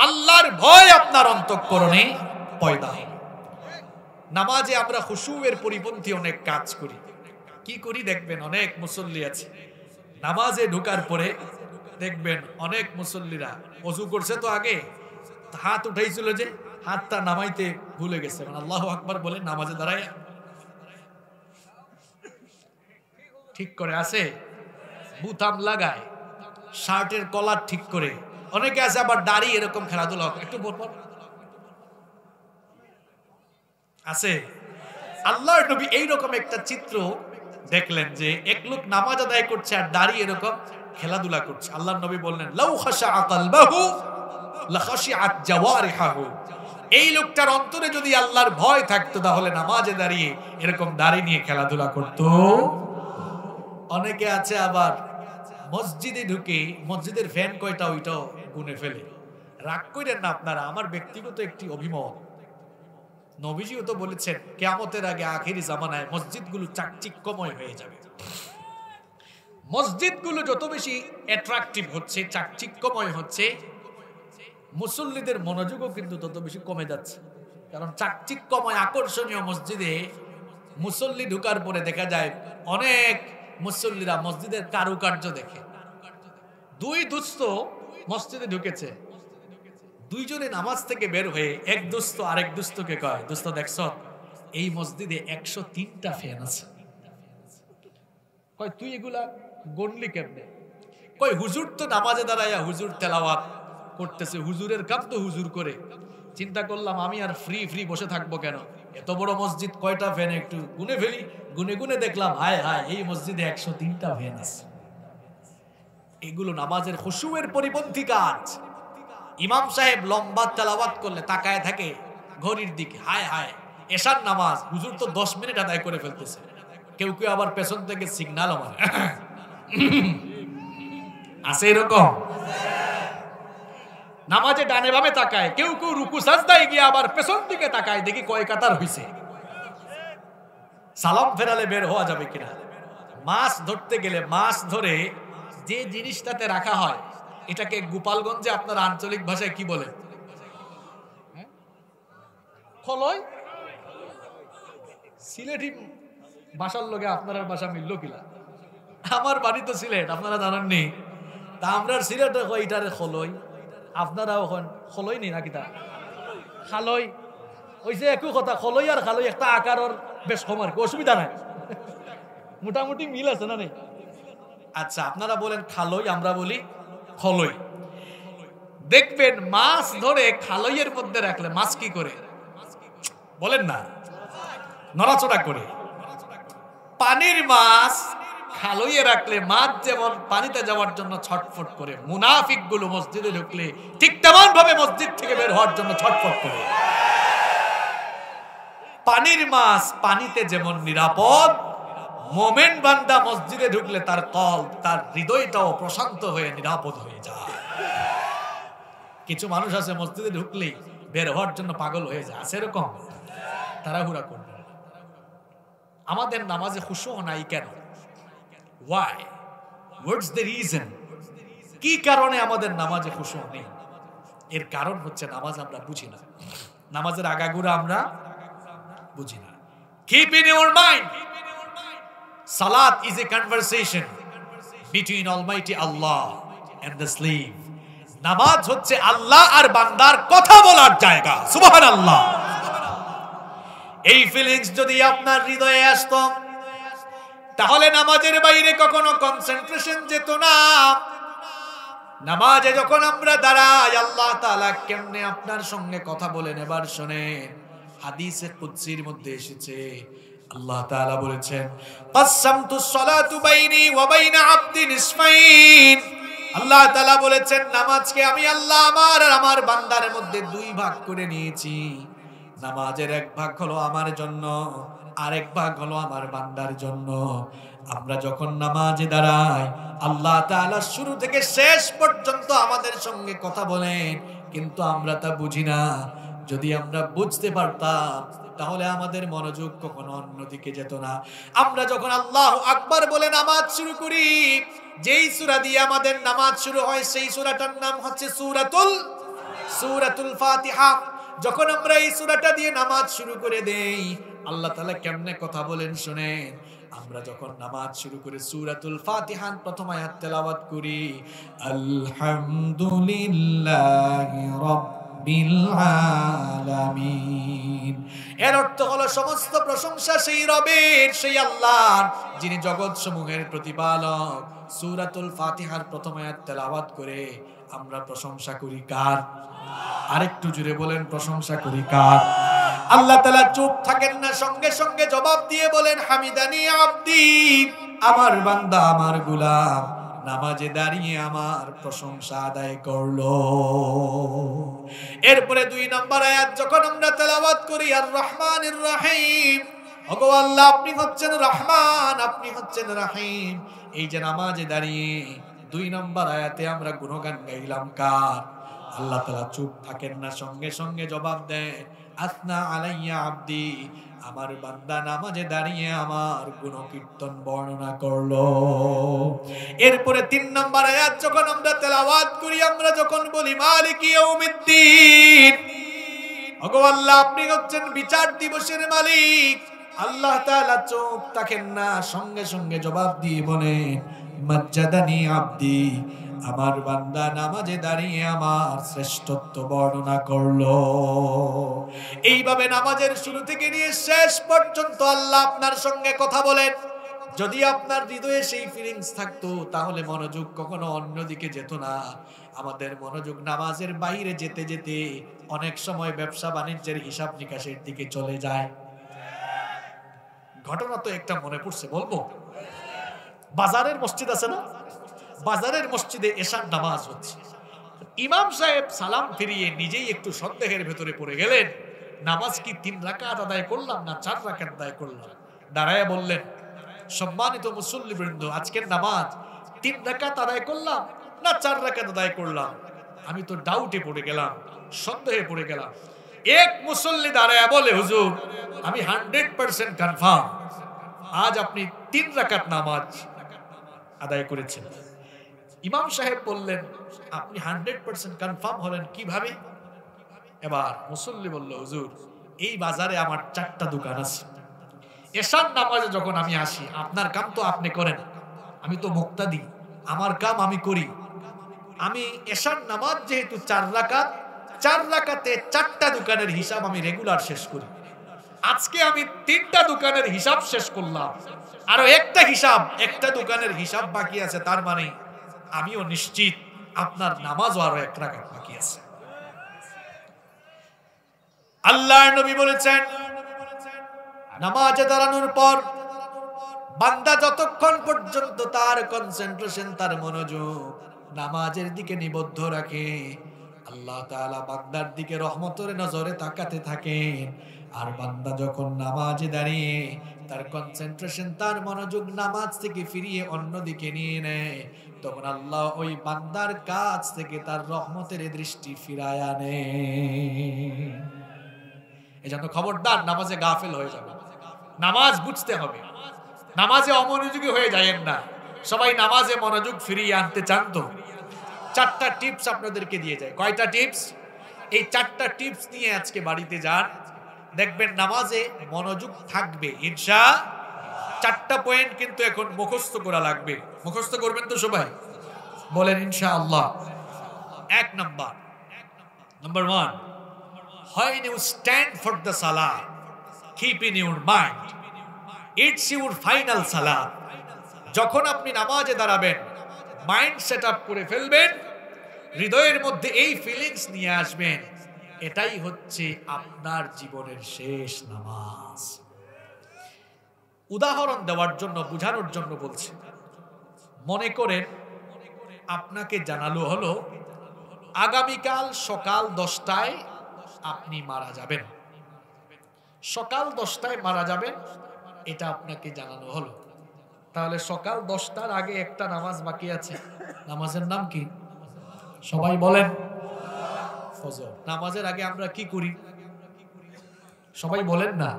আল্লাহর ভয় আপনার অন্তঃকরণে পয়দা হয়। নামাজে আমরা খুশুয়ের পরিপন্থী অনেক কাজ করি। কি করি দেখবেন, অনেক মুসল্লি আছে নামাজে ঢোকার পরে দেখবেন অনেক মুসল্লিরা ওযু করছে তো আগে হাত উঠাইছিল, যে হাতটা নামাইতে ভুলে গেছে, মানে আল্লাহু আকবার বলে নামাজে দাঁড়ায় ঠিক করে আছে, বুতাম লাগায়, শার্টের কলার ঠিক করে, অনেকে আছে আবার দাড়ি এরকম খেলাধুলা একটু বলবো আছে। আল্লাহর নবী এইরকম একটা চিত্র দেখলেন যে এক লোক নামাজ আদায় করছে আর দাড়ি এরকম খেলাধুলা করছে। আল্লাহর নবী বললেন, লাউ খাশাআ কলবাহু লাখাশিআত জাওয়ারিহু। এই লোকটার অন্তরে যদি আল্লাহর ভয় থাকতো তাহলে নামাজে দাঁড়িয়ে এরকম দাড়ি নিয়ে খেলাধুলা করত। অনেকে আছে আবার মসজিদে ঢুকে মসজিদের ফ্যান কয়টা ওইটাও গুনে ফেলে। রাগ করেন না আপনারা, আমার ব্যক্তিগত একটি অভিমত। নবীজিও তো বলেছেন কিয়ামতের আগে আখেরি জামানায় মসজিদগুলো চাকচিক্যময় হয়ে যাবে। মসজিদগুলো যত বেশি অ্যাট্রাকটিভ হচ্ছে, চাকচিক্যময় হচ্ছে, মুসল্লিদের মনোযোগও কিন্তু তত বেশি কমে যাচ্ছে। কারণ চাকচিক্যময় আকর্ষণীয় মসজিদে মুসল্লি ঢুকার পরে দেখা যায় অনেক মুসল্লিরা মসজিদের কারুকার্য দেখে। দুই দুস্থ মসজিদে ঢুকেছে, দুইজনে নামাজ থেকে বের হয়ে এক দোস্ত আরেক দোস্তকে কয়, দোস্ত দেখছ এই মসজিদে 103টা ফ্যান আছে। কয় তুই এগুলা গণলি কেমনে? কয় হুজুর তো নামাজে দাঁড়াইয়া হুজুর তেলাওয়াত করতেছে, হুজুরের কাম তো হুজুর করে। চিন্তা করলাম আমি আর ফ্রি ফ্রি বসে থাকবো কেন, এত বড় মসজিদ কয়টা ফ্যান একটু গুনে ফেলি। গুনে গুনে দেখলাম হায় হায় এই মসজিদে 103টা ফ্যান আছে। এগুলো নামাজের খুশুয়ের পরিপন্থী কাজ। ইমাম সাহেব লম্বা তেলাওয়াত করলে তাকায় থাকে ঘড়ির দিকে, হায় হায় এশার নামাজ, হুজুর তো 10 মিনিট আদায় করে ফেলতেছে। কেউ কেউ আবার পেছন থেকে সিগন্যাল আমার আছে এরকম। নামাজে ডানে বামে তাকায়, কেউ কেউ রুকু সাজদায় গিয়ে আবার পেছন দিকে তাকায়, দেখি কয় কাতার হইছে, সালাম ফেরালে বের হওয়া যাবে কিনা। মাছ ধরতে গেলে মাছ ধরে যে জিনিসটাতে রাখা হয় এটাকে গোপালগঞ্জে আপনার আঞ্চলিক ভাষায় কি বলে? খলই। সিলেটি ভাষার লগে আপনার ভাষা মিলল কিলা? আমার বাড়ি তো সিলেট, আপনারা জানেননি। তা আমরা সিলেট এটারে খলই, আপনারা ওখান খলই নি নাকি? তা খালই হইছে একই কথা। খলই আর খালই একটা আকারের বেশ কম আর কি, অসুবিধা নাই, মোটামুটি মিল আছে না নেই? আচ্ছা আপনারা বলেন খালই, আমরা বলি খলই। দেখবেন মাছ ধরে খালইয়ের মধ্যে রাখলে মাছ কি করে বলেন না? নড়াচড়া করে। পানির মাছ খালইয়ে রাখলে মাছ যেমন পানিতে যাওয়ার জন্য ছটফট করে, মুনাফিক গুলো মসজিদে ঢুকলে ঠিক তেমন ভাবে মসজিদ থেকে বের হওয়ার জন্য ছটফট করে। পানির মাছ পানিতে যেমন নিরাপদ, মোমেন বান্দা মসজিদে ঢুকলে তার কল, তার হৃদয়টাও প্রশান্ত হয়ে নিরাপদ হয়ে যায়। কিছু মানুষ আছে মসজিদে ঢুকলেই বের হওয়ার জন্য পাগল হয়ে যায়, আছে এরকম, তাড়াহুড়া করবে। আমাদের নামাজে খুশু নাই কেন? Why? What's the reason? কি কারণে আমাদের নামাজে খুশু নেই? এর কারণ হচ্ছে নামাজ আমরা বুঝি না, নামাজের আগাগোড়া আমরা বুঝি না। Keep in your mind, Salat is a conversation between Almighty Allah and the slave. নামাজ হচ্ছে আল্লাহ আর বান্দার কথা বলার জায়গা। সুবহানাল্লাহ। এই ফিলিংস যদি আপনার হৃদয়ে আসতো তাহলে নামাজের বাইরে কখনো কনসেন্ট্রেশন যেত না। নামাজে যখন আমরা দাঁড়াই আল্লাহ তাআলা কেমনে আপনার সঙ্গে কথা বলেন এবার শুনেন। হাদিসে কুদসির মধ্যে এসেছে আল্লাহ তাআলা বলেছেন, কাসসামতুস সালাতু বাইনি ওয়া বাইনা আবদি নিসফাইন। আল্লাহ তাআলা বলেছেন নামাজকে আমি আল্লাহ আমার আর আমার বান্দার মধ্যে 2 ভাগ করে নিয়েছি। নামাজের এক ভাগ হলো আমার জন্য, আরেক ভাগ হলো আমার বান্দার জন্য। আমরা যখন নামাজে দাঁড়াই আল্লাহ তাআলা শুরু থেকে শেষ পর্যন্ত আমাদের সঙ্গে কথা বলেন, কিন্তু আমরা তা বুঝি না। যদি আমরা বুঝতে পারতাম তাহলে আমাদের মনোযোগ কখনো অন্যদিকে যেত না। আমরা যখন আল্লাহু আকবার বলে নামাজ শুরু করি, যেই সূরা দিয়ে আমাদের নামাজ শুরু হয় সেই সূরাটার নাম হচ্ছে সূরাতুল ফাতিহা। যখন আমরা এই সূরাটা দিয়ে নামাজ শুরু করে দেই আল্লাহ তাআলা কেমনে কথা বলেন শুনেন। আমরা যখন নামাজ শুরু করে সূরাতুল ফাতিহার প্রথম আয়াত তেলাওয়াত করি, আলহামদুলিল্লাহি রাব্বিল আলামিন, এর অর্থ হলো সমস্ত প্রশংসা সেই রবের, সেই আল্লাহর যিনি জগৎ সমূহের প্রতিপালক। সূরাতুল ফাতিহার প্রথম আয়াত তেলাওয়াত করে আমরা প্রশংসা করি কার? আরেকটু জুড়ে বলেন প্রশংসা করি কার? আল্লাহ তাআলা চুপ থাকেন না, সঙ্গে সঙ্গে জবাব দিয়ে বলেন হামিদানি আব্দি, আমার বান্দা আমার গোলাম নামাজে দাঁড়িয়ে আমার প্রশংসা আদায় করলো। এরপরে 2 নম্বর আয়াত যখন আমরা তেলাওয়াত করি আর রহমানির রহিম, ওগো আল্লাহ আপনি হচ্ছেন রহমান, আপনি হচ্ছেন রহিম। এই যে নামাজে দাঁড়িয়ে 2 নম্বর আয়াতে আমরা গুণগান গাইলাম কার? আল্লাহ তাআলা চুপ থাকেন না, সঙ্গে সঙ্গে জবাব দেন আসনা আলাইয়া আব্দি, আমার বান্দা নামাজে দাঁড়িয়ে আমার গুণকীর্তন বর্ণনা করলো। এরপরে 3 নম্বর আয়াত যখন আমরা তেলাওয়াত করি, আমরা যখন বলি মালিকি ইয়াউমিদ্দিন, ওগো আল্লাহ আপনি হচ্ছেন বিচার দিবসের মালিক, আল্লাহ তাআলা চুপ থাকেন না, সঙ্গে সঙ্গে জবাব দিয়ে বলেন মাজ্জাদানি আব্দি, আমার বান্দা নামাজে দাঁড়িয়ে আমার শ্রেষ্ঠত্ব বর্ণনা করলো। এইভাবে নামাজের শুরু থেকে নিয়ে শেষ পর্যন্ত আল্লাহ আপনার সঙ্গে কথা বলেন। যদি আপনার হৃদয়ে সেই ফিলিংস থাকতো তাহলে মনোযোগ কখনো অন্যদিকে যেত না। আমাদের মনোযোগ নামাজের বাইরে যেতে যেতে অনেক সময় ব্যবসা বাণিজ্যের হিসাব নিকাশের দিকে চলে যায়। ঘটনা তো একটা মনে পড়ছে, বলবো। বাজারের মসজিদ আছে না, বাজারের মসজিদে এশার নামাজ হচ্ছে। ইমাম সাহেব সালাম ফিরিয়ে নিজেই একটু সন্দেহের ভেতরে পড়ে গেলেন, নামাজ কি 3 রাকাত আদায় করলাম না 4 রাকাত আদায় করলাম। দাঁড়ায় বললেন, সম্মানিত মুসল্লিবৃন্দ, আজকের নামাজ 3 রাকাত আদায় করলাম না 4 রাকাত আদায় করলাম? আমি তো ডাউটে পড়ে গেলাম, সন্দেহে পড়ে গেলাম। এক মুসল্লি দাঁড়ায় বলে, হুজুর আমি 100% কনফার্ম আজ আপনি 3 রাকাত নামাজ আদায় করেছেন। ইমাম সাহেব বললেন, আপনি 100% কনফার্ম হলেন কিভাবে? এবার মুসল্লি বলল, হুজুর এই বাজারে আমার 4টা দোকান আছে। এশার নামাজে যখন আমি আসি, আপনার কাম তো আপনি করেন, আমি তো মুক্তাদি, আমার কাম আমি করি। আমি এশার নামাজ যেহেতু 4 রাকাত, 4 রাকাতে 4টা দোকানের হিসাব আমি রেগুলার শেষ করি। আজকে আমি 3টা দোকানের হিসাব শেষ করলাম, আরো একটা দোকানের হিসাব বাকি আছে। তার মানে আমিও নিশ্চিত আপনার নামাজও আরো 1 রাকাত বাকি আছে। আল্লাহর নবী বলেছেন, নামাজে দাঁড়ানোর পর বান্দা যতক্ষণ পর্যন্ত তার কনসেন্ট্রেশন, তার মনোযোগ নামাজের দিকে নিবদ্ধ রাখে, আল্লাহ তাআলা বান্দার দিকে রহমতের নজরে তাকাতে থাকেন। আর বান্দা যখন নামাজে দাঁড়িয়ে তার কনসেন্ট্রেশন, তার মনোযোগ নামাজ থেকে ফিরিয়ে অন্যদিকে নিয়ে নেয়, তখন আল্লাহ ওই বান্দার কাছ থেকে তার রহমতের দৃষ্টি ফিরায় আনে। এজন্য খবরদার নামাজে গাফেল হয়ে যাবে। নামাজ বুঝতে হবে, নামাজে অমনোযোগী হয়ে যায়েন না। সবাই নামাজে মনোযোগ ফিরিয়ে আনতে চান তো 4টা টিপস আপনাদেরকে দিয়ে যায়। কয়টা টিপস? এই 4টা টিপস নিয়ে আজকে বাড়িতে যান, দেখবেন নামাজে মনোযোগ থাকবে ইনশাআল্লাহ। 4টা পয়েন্ট কিন্তু এখন মুখস্থ করা লাগবে। মুখস্থ করবেন তো সবাই? বলেন ইনশাআল্লাহ। 1 number, number 1, when you stand for the salah, keep in your mind it's your final salah. যখন আপনি নামাজে দাঁড়াবেন, মাইন্ড সেট আপ করে ফেলবেন, হৃদয়ের মধ্যে এই ফিলিংস নিয়ে আসবেন, এটাই হচ্ছে আপনার জীবনের শেষ নামাজ। উদাহরণ দেওয়ার জন্য, বোঝানোর জন্য বলছি। মনে করেন আপনাকে জানালো হলো আগামীকাল সকাল 10টায় আপনি মারা যাবেন। সকাল 10টায় মারা যাবেন, এটা আপনাকে জানানো হলো। তাহলে সকাল 10টার আগে একটা নামাজ বাকি আছে। নামাজের নাম কি? সবাই বলেন। ফজর। নামাজের আগে আমরা কি করি? সবাই বলেন না।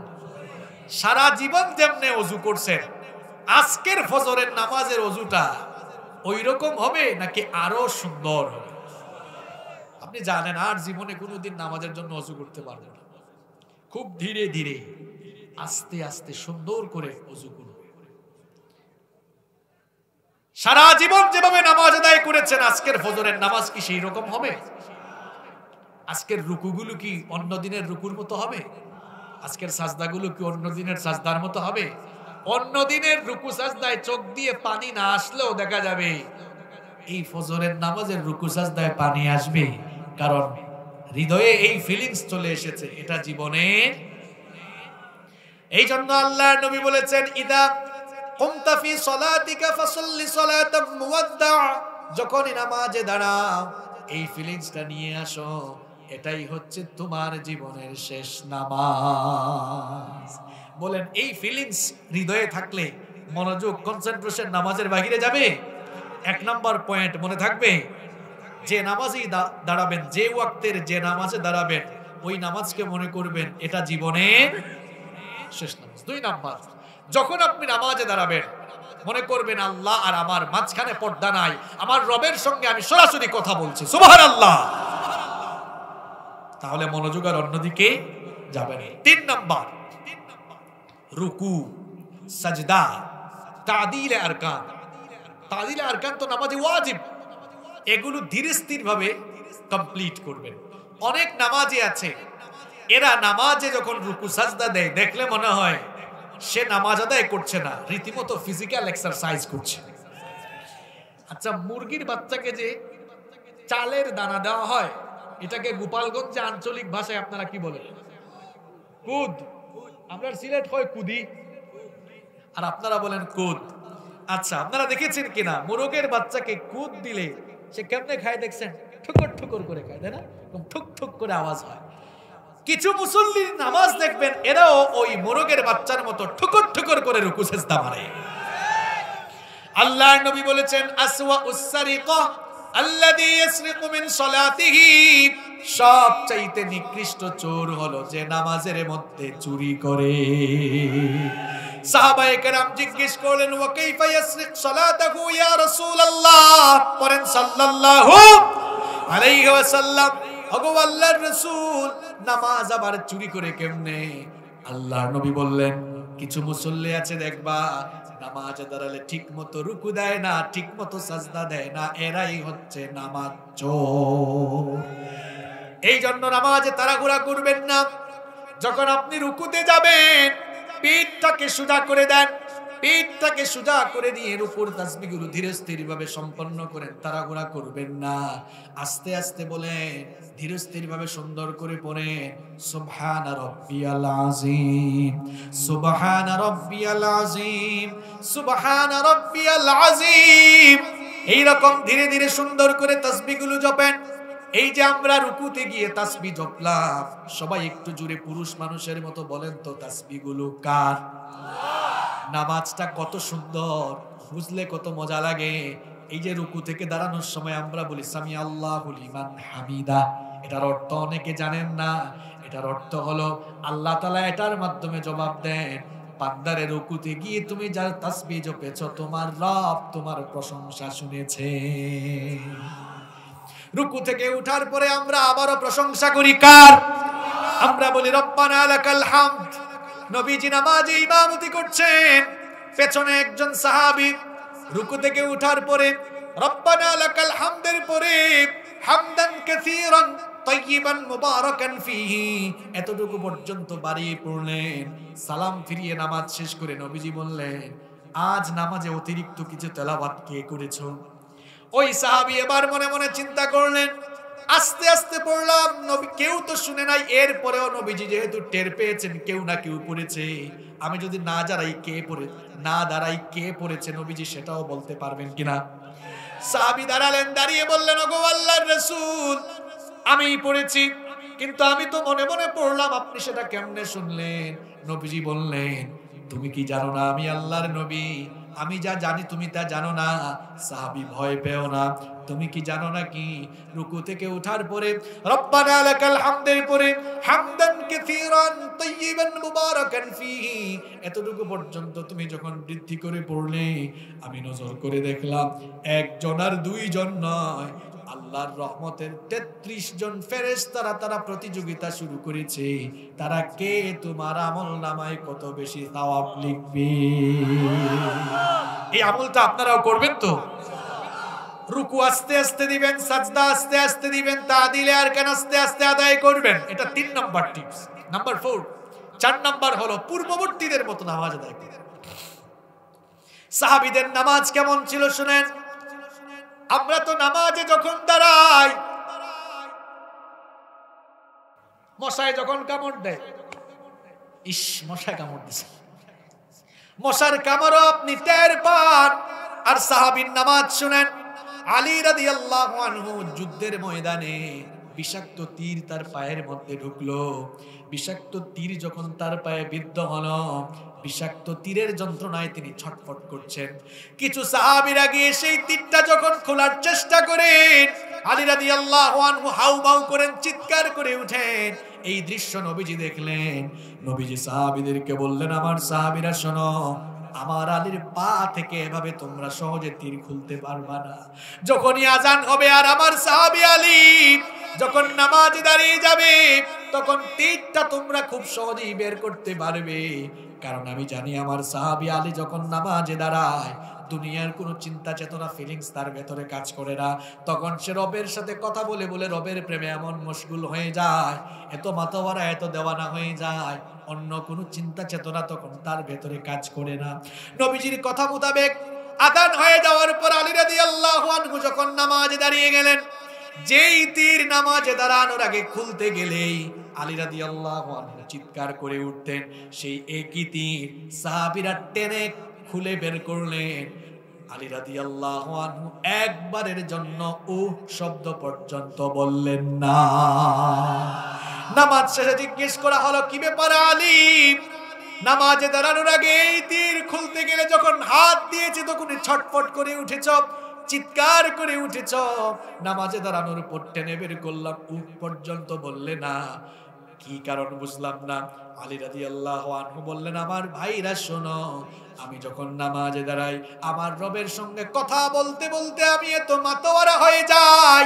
সারা জীবন যেমনে ওযু করছেন, আজকের ফজরের নামাজের ওযুটা ওই রকম হবে নাকি আরো সুন্দর হবে? আপনি জানেন আর জীবনে কোনোদিন নামাজের জন্য ওযু করতে পারবেন না। খুব ধীরে ধীরে আস্তে আস্তে সুন্দর করে ওযু করুন। সারা জীবন যেভাবে নামাজ আদায় করেছেন, আজকের ফজরের নামাজ কি সেই রকম হবে? আজকের রুকুগুলো কি অন্য দিনের রুকুর মতো হবে? আজকের সাজদাগুলো কি অন্য দিনের সাজদার মতো হবে? অন্য দিনের রুকু সাজদায় চোখ দিয়ে পানি না আসলেও দেখা যাবে এই ফজরের নামাজের রুকু সাজদায় পানি আসবে, কারণ হৃদয়ে এই ফিলিংস চলে এসেছে, এটা জীবনের। এই জন্য আল্লাহর নবী বলেছেন, ইদা কুমতা ফি সলাতিকা ফাসাল্লি সালাতাম মুওয়াদ্দা, যখনই নামাজে দাঁড়াও এই ফিলিংসটা নিয়ে আসো, এটাই হচ্ছে তোমার জীবনের শেষ নামাজ। বলেন, এই ফিলিংস হৃদয়ে থাকলে মনোযোগ, কনসেন্ট্রেশন নামাজের বাহিরে যাবে। 1 নম্বর পয়েন্ট মনে থাকবে, যে নামাজেই দাঁড়াবেন, যে ওয়াক্তের যে নামাজে দাঁড়াবেন, ওই নামাজকে মনে করবেন এটা জীবনের শেষ নামাজ। 2 নাম্বার, যখন আপনি নামাজে দাঁড়াবেন মনে করবেন আল্লাহ আর আমার মাঝখানে পর্দা নাই, আমার রবের সঙ্গে আমি সরাসরি কথা বলছি, সুবহানাল্লাহ। তাহলে মনোযোগ আর অন্যদিকে যাবে না। 3 নাম্বার, রুকু, সাজদা, তাদিল আরকান। তাদিল আরকান তো নামাজে ওয়াজিব। এগুলো ধীরে স্থির ভাবে কমপ্লিট করবেন। অনেক নামাজি আছে, এরা নামাজে যখন রুকু সাজদা দেয় দেখলে মনে হয় সে নামাজ আদায় করছে না, রীতিমতো ফিজিক্যাল এক্সারসাইজ করছে। আচ্ছা, মুরগির বাচ্চাকে যে চালের দানা দেওয়া হয়, এটাকে গোপালগঞ্জে আঞ্চলিক ভাষায় আপনারা কি বলেন? কুদ। আমরা সিলেট হয় কুদি, আর আপনারা বলেন কুদ। আচ্ছা, আপনারা দেখেছেন কিনা মোরগের বাচ্চাকে কুদ দিলে সে কেমনে খায় দেখছেন? ঠুকর ঠুকর করে খায়, তাই না? ঠুক ঠুক করে আওয়াজ হয়। কিছু মুসল্লির নামাজ দেখবেন এরাও ওই মোরগের বাচ্চার মতো ঠুকর ঠুকর করে রুকু সিজদা মারে। আল্লাহর নবী বলেছেন, আসওয়া উসসারিকা আল্লাযী ইয়াসরিকু মিন সালাতিহি, সবচাইতে নিকৃষ্ট চোর হলো যে নামাজের মধ্যে চুরি করে। সাহাবায়ে কেরাম জিজ্ঞেস করলেন, ওয়া কাইফা ইয়াসরিক সালাতাহু ইয়া রাসূলুল্লাহ, পড়েন সাল্লাল্লাহু আলাইহি ওয়াসাল্লাম, ওগো আল্লাহর রাসূল নামাজ আবার চুরি করে কেমনে? আল্লাহর নবী বললেন, কিছু মুসল্লি আছে দেখবা নামাজে দাঁড়ালে ঠিক মতো রুকু দেয় না, ঠিক মতো সাজদা দেয় না, এরাই হচ্ছে নামাজ চোর। এই জন্য নামাজে তাড়াহুড়া করবেন না। যখন আপনি রুকুতে যাবেন পিঠটাকে সোজা করে দেন, পিঠটাকে সোজা করে দিয়ে রুকুর তাসবিহগুলো ধীরে স্থির ভাবে সম্পন্ন করেন, তাড়াহুড়া করবেন না। আস্তে আস্তে বলেন, ধীরে স্থির ভাবে সুন্দর করে পড়েন, সুবহানা রাব্বিয়াল আযীম, সুবহানা রাব্বিয়াল আযীম, সুবহানা রাব্বিয়াল আযীম। এইরকম ধীরে ধীরে সুন্দর করে তাসবিহগুলো জপেন। এই যে আমরা রুকুতে গিয়ে তাসবিহ জপলাম, সবাই একটু জোরে পুরুষ মানুষের মতো বলেন তো তাসবিহগুলো কার? নামাজটা কত সুন্দর, বুঝলে কত মজা লাগে। এই যে রুকু থেকে দাঁড়ানোর সময় আমরা বলি সামি আল্লাহু লিমান হামিদা, এটার অর্থ অনেকে জানেন না। এটার অর্থ হলো আল্লাহ তাআলা এটার মাধ্যমে জবাব দেন, বান্দারে রুকুতে গিয়ে তুমি যার তাসবিহ জপেছো তোমার রব তোমার প্রশংসা শুনেছে। রুকু থেকে উঠার পরে আমরা আবারও প্রশংসা করি কার? আমরা বলি রব্বানা লাকাল হামদ। নবীজি নামাজে ইমামতি করছেন, পেছনে একজন সাহাবী রুকু থেকে উঠার পরে রব্বানা লাকাল হামদের পরে হামদান কাসীরান তাইয়িবান মুবারাকান ফীহি এতটুকু পর্যন্ত বাড়িয়ে পড়লেন। সালাম ফিরিয়ে নামাজ শেষ করে নবীজি বললেন, আজ নামাজে অতিরিক্ত কিছু তেলাওয়াত কে করেছো? ওই সাহাবী এবার মনে মনে চিন্তা করলেন, আস্তে আস্তে পড়লাম, নবী কেউ তো শুনে নাই, এরপরেও নবীজি যেহেতু টের পেয়েছেন কেউ না কেউ পড়েছে, আমি যদি না দাঁড়াই কে পড়েছে নবীজি সেটাও বলতে পারবেন কিনা? সাহাবী দাঁড়ালেন, দাঁড়িয়ে বললেন, ওগো আল্লাহর রাসূল আমি পড়েছি, কিন্তু আমি তো মনে মনে পড়লাম, আপনি সেটা কেমনে শুনলেন? নবীজি বললেন, তুমি কি জানো না আমি আল্লাহর নবী? আমি যা জানি তুমি তা জানো না। সাহাবী ভয় পেও না, তুমি কি জানো নাকি রুকু থেকে ওঠার পরে রব্বানা লাকাল হামদের পরে হামদান কাসীরান তাইয়িবান মুবারাকান ফীহি এতটুকু পর্যন্ত তুমি যখন বৃদ্ধি করে পড়লে আমি নজর করে দেখলাম একজন আর দুইজন নয়, আল্লাহর রহমতের 33 জন ফেরেশতারা তারা প্রতিযোগিতা শুরু করেছে, তারা কে তোমার আমলনামায় কত বেশি সওয়াব লিখবে। এই আমলটা আপনারাও করবেন তো? রুকু আস্তে আস্তে দিবেন, সাজদা আস্তে আস্তে দিবেন, তাদিলে আরকান আস্তে আস্তে আদায় করবেন। এটা 3 নাম্বার টিপস। নাম্বার 4, 4 নাম্বার হলো পূর্ববর্তীদের মতো নামাজ আদায় করুন। সাহাবীদের নামাজ কেমন ছিল শুনেন। আমরা তো নামাজে যখন দাঁড়াই, মশায় যখন কামড় দেয়, ইস মশা কামড় দিছে, মশার কামড়ও আপনি টের পান। আর সাহাবীর নামাজ শুনেন, আলী রাদিয়াল্লাহু আনহু যুদ্ধের ময়দানে বিষাক্ত তীর তার পায়ের মধ্যে ঢুকলো, বিষাক্ত তীর যখন তার পায়ে বিদ্ধ হলো, বিষাক্ত তীরের যন্ত্রণায় তিনি ছটফট করছেন। কিছু সাহাবীরা গিয়ে সেই তীরটা যখন খোলার চেষ্টা করেন, আলী রাদিয়াল্লাহু আনহু হাউমাউ করেন, চিৎকার করে উঠেন। এই দৃশ্য নবীজি দেখলেন। নবীজি সাহাবীদেরকে বললেন, আমার সাহাবীরা শোনো, আমার আলীর পা থেকে এভাবে তোমরা সহজে তীর খুলতে পারবা না। যখনই আজান হবে আর আমার সাহাবী আলী যখন নামাজে দাঁড়িয়ে যাবে, তখন তীরটা তোমরা খুব সহজেই বের করতে পারবে। কারণ আমি জানি আমার সাহাবী আলী যখন নামাজে দাঁড়ায়, দুনিয়ার কোনো চিন্তা চেতনা ফিলিংস তার ভেতরে কাজ করে না। তখন সে রবের সাথে কথা বলে বলে রবের প্রেমে এমন মশগুল হয়ে যায়, এত মাতোয়ারা, এত দেওয়ানা হয়ে যায়, অন্য কোনো চিন্তা চেতনা তখন তার ভেতরে কাজ করে না। নবীজির কথা মোতাবেক আযান হয়ে যাওয়ার পর আলী রাদিয়াল্লাহু আনহু যখন নামাজে দাঁড়িয়ে গেলেন, যেই তীর নামাজে দাঁড়ানোর আগে খুলতে গেলেই আলী রাদিয়াল্লাহু আনহু চিৎকার করে উঠতেন। সেই একই তীর সাহাবীরা টেনে খুলে বের করলেন। আলী রাদিয়াল্লাহু আনহু একবারের জন্য শব্দ পর্যন্ত বললেন না। নামাজ শেষে জিজ্ঞেস করা হলো, কি ব্যাপার আলী, নামাজে দাঁড়ানোর আগে এই তীর খুলতে গেলে যখন হাত দিয়েছে তখন ছটফট করে উঠেছ, চিৎকার করে উঠেছ, নামাজে দাঁড়ানোর পর টেনে বের করলাম পর্যন্ত বললে না, কি কারণ বুঝলাম না। আলী রাদিয়াল্লাহু আনহু বললেন, আমার ভাইরা শোনো, আমি যখন নামাজে দাঁড়াই আমার রবের সঙ্গে কথা বলতে বলতে আমি এত মাতোয়ারা হয়ে যাই,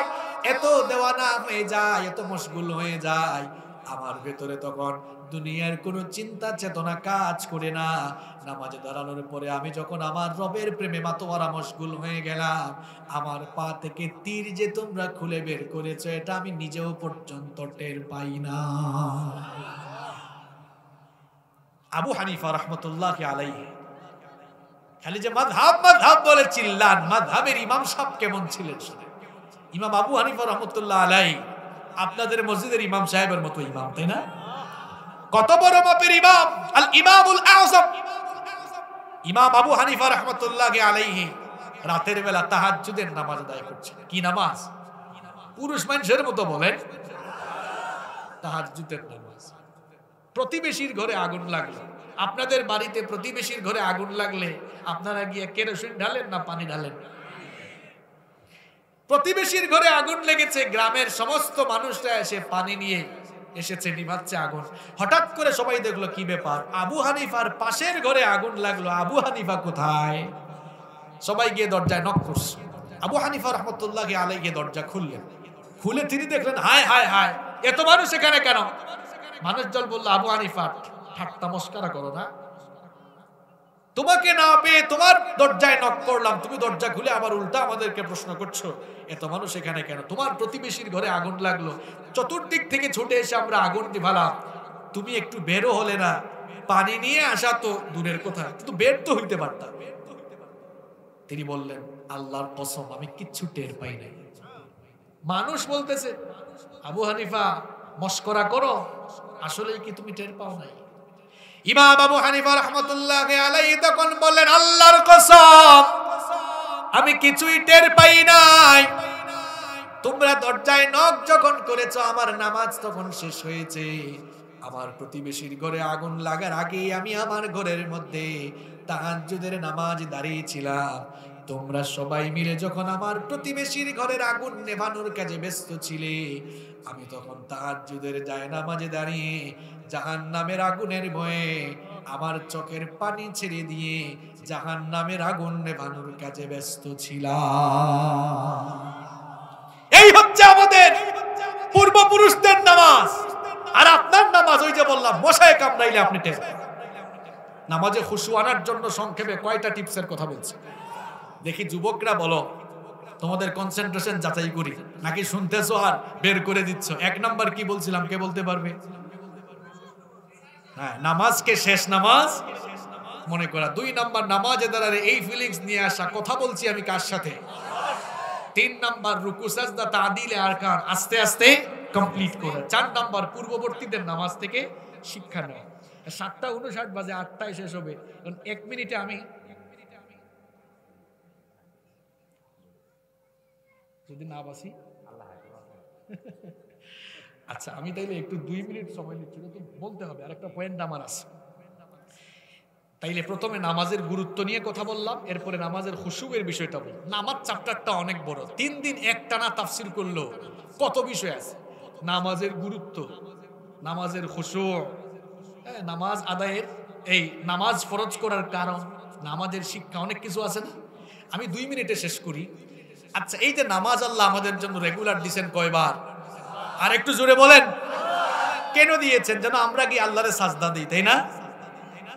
এত দেওয়ানা হয়ে যায়, এত মশগুল হয়ে যায়, আমার ভেতরে তখন দুনিয়ার কোনো চিন্তা চেতনা কাজ করে না। নামাজে দাঁড়ানোর পরে আমি যখন আমার রবের প্রেমে মাতোয়ারা মশগুল হয়ে গেলাম, আমার পা থেকে তীর যে তোমরা খুলে বের করেছো এটা আমি নিজেও পর্যন্ত টের পাই না। আবু হানিফা রাহমাতুল্লাহি আলাইহি খালি যে মাযহাব মাযহাব বলে চিল্লান, মাযহাবের ইমাম সাহেব কেমন ছিলেন শুনেন। ইমাম আবু হানিফা রাহমাতুল্লাহি আলাইহি আপনাদের মসজিদের ইমাম সাহেবের মতো ইমাম, তাই না? কত বড় মাপের ইমাম, আল ইমামুল আযম ইমাম আবু হানিফা রাহমাতুল্লাহি আলাইহি রাতের বেলা তাহাজ্জুদের নামাজ আদায় করছেন। কি নামাজ? পুরুষ মানুষের মতো বলেন, তাহাজ্জুদের নামাজ। প্রতিবেশীর ঘরে আগুন লাগলো, আপনাদের বাড়িতে প্রতিবেশীর ঘরে আগুন লাগলে আপনারা গিয়ে কেরোসিন ঢালেন না পানি ঢালেন? প্রতিবেশীর ঘরে আগুন লেগেছে, গ্রামের সমস্ত মানুষরা এসে পানি নিয়ে এসেছে, নিভাচ্ছে আগুন। হঠাৎ করে সবাই দেখলো কি ব্যাপার, আবু হানিফার পাশের ঘরে আগুন লাগলো, আবু হানিফা কোথায়? সবাই গিয়ে দরজায় নক করছে। আবু হানিফা রাহমাতুল্লাহি আলাইহি দরজা খুললেন, খুলে তিনি দেখলেন হায় হায় হায়, এত মানুষ এখানে কেন? মানুষজন বলল, আবু হানিফা ঠাট্টা মস্করা করো না, তোমাকে না পেয়ে তোমার দরজায় নক করলাম, তুমি দরজা খুলে আবার উল্টা আমাদেরকে প্রশ্ন করছো এত মানুষ এখানে কেন? তোমার প্রতিবেশীর ঘরে আগুন লাগলো, চতুর্দিক থেকে ছুটে এসে আমরা আগুন নিভালাম, তুমি একটু বেরো হলে না? পানি নিয়ে আসা তো দূরের কথা, কিন্তু বের তো হইতে পারতাম। তিনি বললেন, আল্লাহর কসম আমি কিচ্ছু টের পাই নাই। মানুষ বলতেছে, আবু হানিফা মস্করা করো, আসলে কি তুমি টের পাও নাই? ইমাম আবু হানিফা রাহমাতুল্লাহি আলাইহি তখন বললেন, আল্লাহর কসম আমি কিছুই টের পাই নাই। তোমরা দরজায় নক যখন করেছো আমার নামাজ তখন শেষ হয়েছে, আমার প্রতিবেশীর ঘরে আগুন লাগার আগেই আমি আমার ঘরের মধ্যে তাহাজ্জুদের নামাজ দাঁড়িয়েছিলাম। তোমরা সবাই মিলে যখন আমার প্রতিবেশীর ঘরের আগুন নেভানোর কাজে ব্যস্ত ছিলে, আমি তখন তাহাজ্জুদের জায়নামাজে দাঁড়িয়ে জাহান্নামের আগুনের ভয়ে আমার চোখের পানি ছেড়ে দিয়ে জাহান্নামের আগুন নেভানোর কাজে ব্যস্ত ছিলাম। এই হচ্ছে আমাদের পূর্বপুরুষদের নামাজ। আর আপনার নামাজ ওই যে বললাম মশায় কামড়াইলে আপনি টের। নামাজে খুশু আনার জন্য সংক্ষেপে কয়টা টিপসের কথা বলছি দেখি। যুবকরা বলো, তোমাদের কনসেন্ট্রেশন যাচাই করি নাকি শুনতেছো আর বের করে দিচ্ছ। এক নাম্বার কি বলছিলাম, কে বলতে পারবে? হ্যাঁ, নামাজকে শেষ নামাজ মনে করা। 2 নাম্বার নামাজে দাঁড়ালে এই ফিলিংস নিয়ে আসা, কথা বলছি আমি কার সাথে। 3 নাম্বার রুকু সাজদা তাদিলে আরকান আস্তে আস্তে কমপ্লিট করা। 4 নাম্বার পূর্ববর্তীদের নামাজ থেকে শিক্ষা নেওয়া। 7:59 বাজে, 8টায় শেষ হবে। 1 মিনিটে আমি যদি না বাসি, আচ্ছা আমি তাইলে একটু 2 মিনিট সময় নিচ্ছি, তো বলতে হবে। আরেকটা পয়েন্ট আমার আছে। তাইলে প্রথমে নামাজের গুরুত্ব নিয়ে কথা বললাম, এরপরে নামাজের খুশুয়ের বিষয়টা বললাম। নামাজ চ্যাপ্টারটা অনেক বড়, 3 দিন একটানা তাফসীর করলো, কত বিষয় আছে। নামাজের গুরুত্ব, নামাজের খুশু, নামাজ আদায়ের, এই নামাজ ফরজ করার কারণ, নামাজের শিক্ষা, অনেক কিছু আছে না। আমি 2 মিনিটে শেষ করি। আচ্ছা, এই যে নামাজ আল্লাহ আমাদের জন্য রেগুলার দিছেন কয়বার? আর একটু জোরে বলেন। কেন দিয়েছেন? যেন আমরা কি আল্লাহরে সাজদা দিই, তাই না?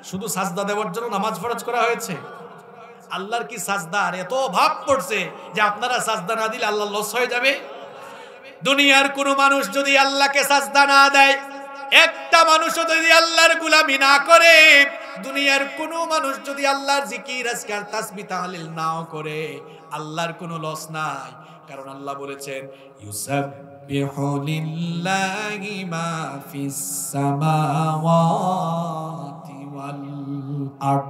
শুধু সাজদা দেওয়ার জন্য নামাজ ফরজ করা হয়েছে? আল্লাহর কি সাজদার এত অভাব পড়ছে যে আপনারা সাজদা না দিলে আল্লাহ লস হয়ে যাবে? দুনিয়ার কোন মানুষ যদি আল্লাহকে সাজদা না দেয়, একটা মানুষও যদি আল্লাহর গোলামি না করে, দুনিয়ার কোন মানুষ যদি আল্লাহর জিকির আজকার তাসবিহ তাহলিল নাও করে, আল্লাহর কোনো লস নাই। কারণ আল্লাহ বলেছেন ইউসাব্বিহু লিল্লাহি মা ফিস সামাওয়াতি ওয়াল আরদ,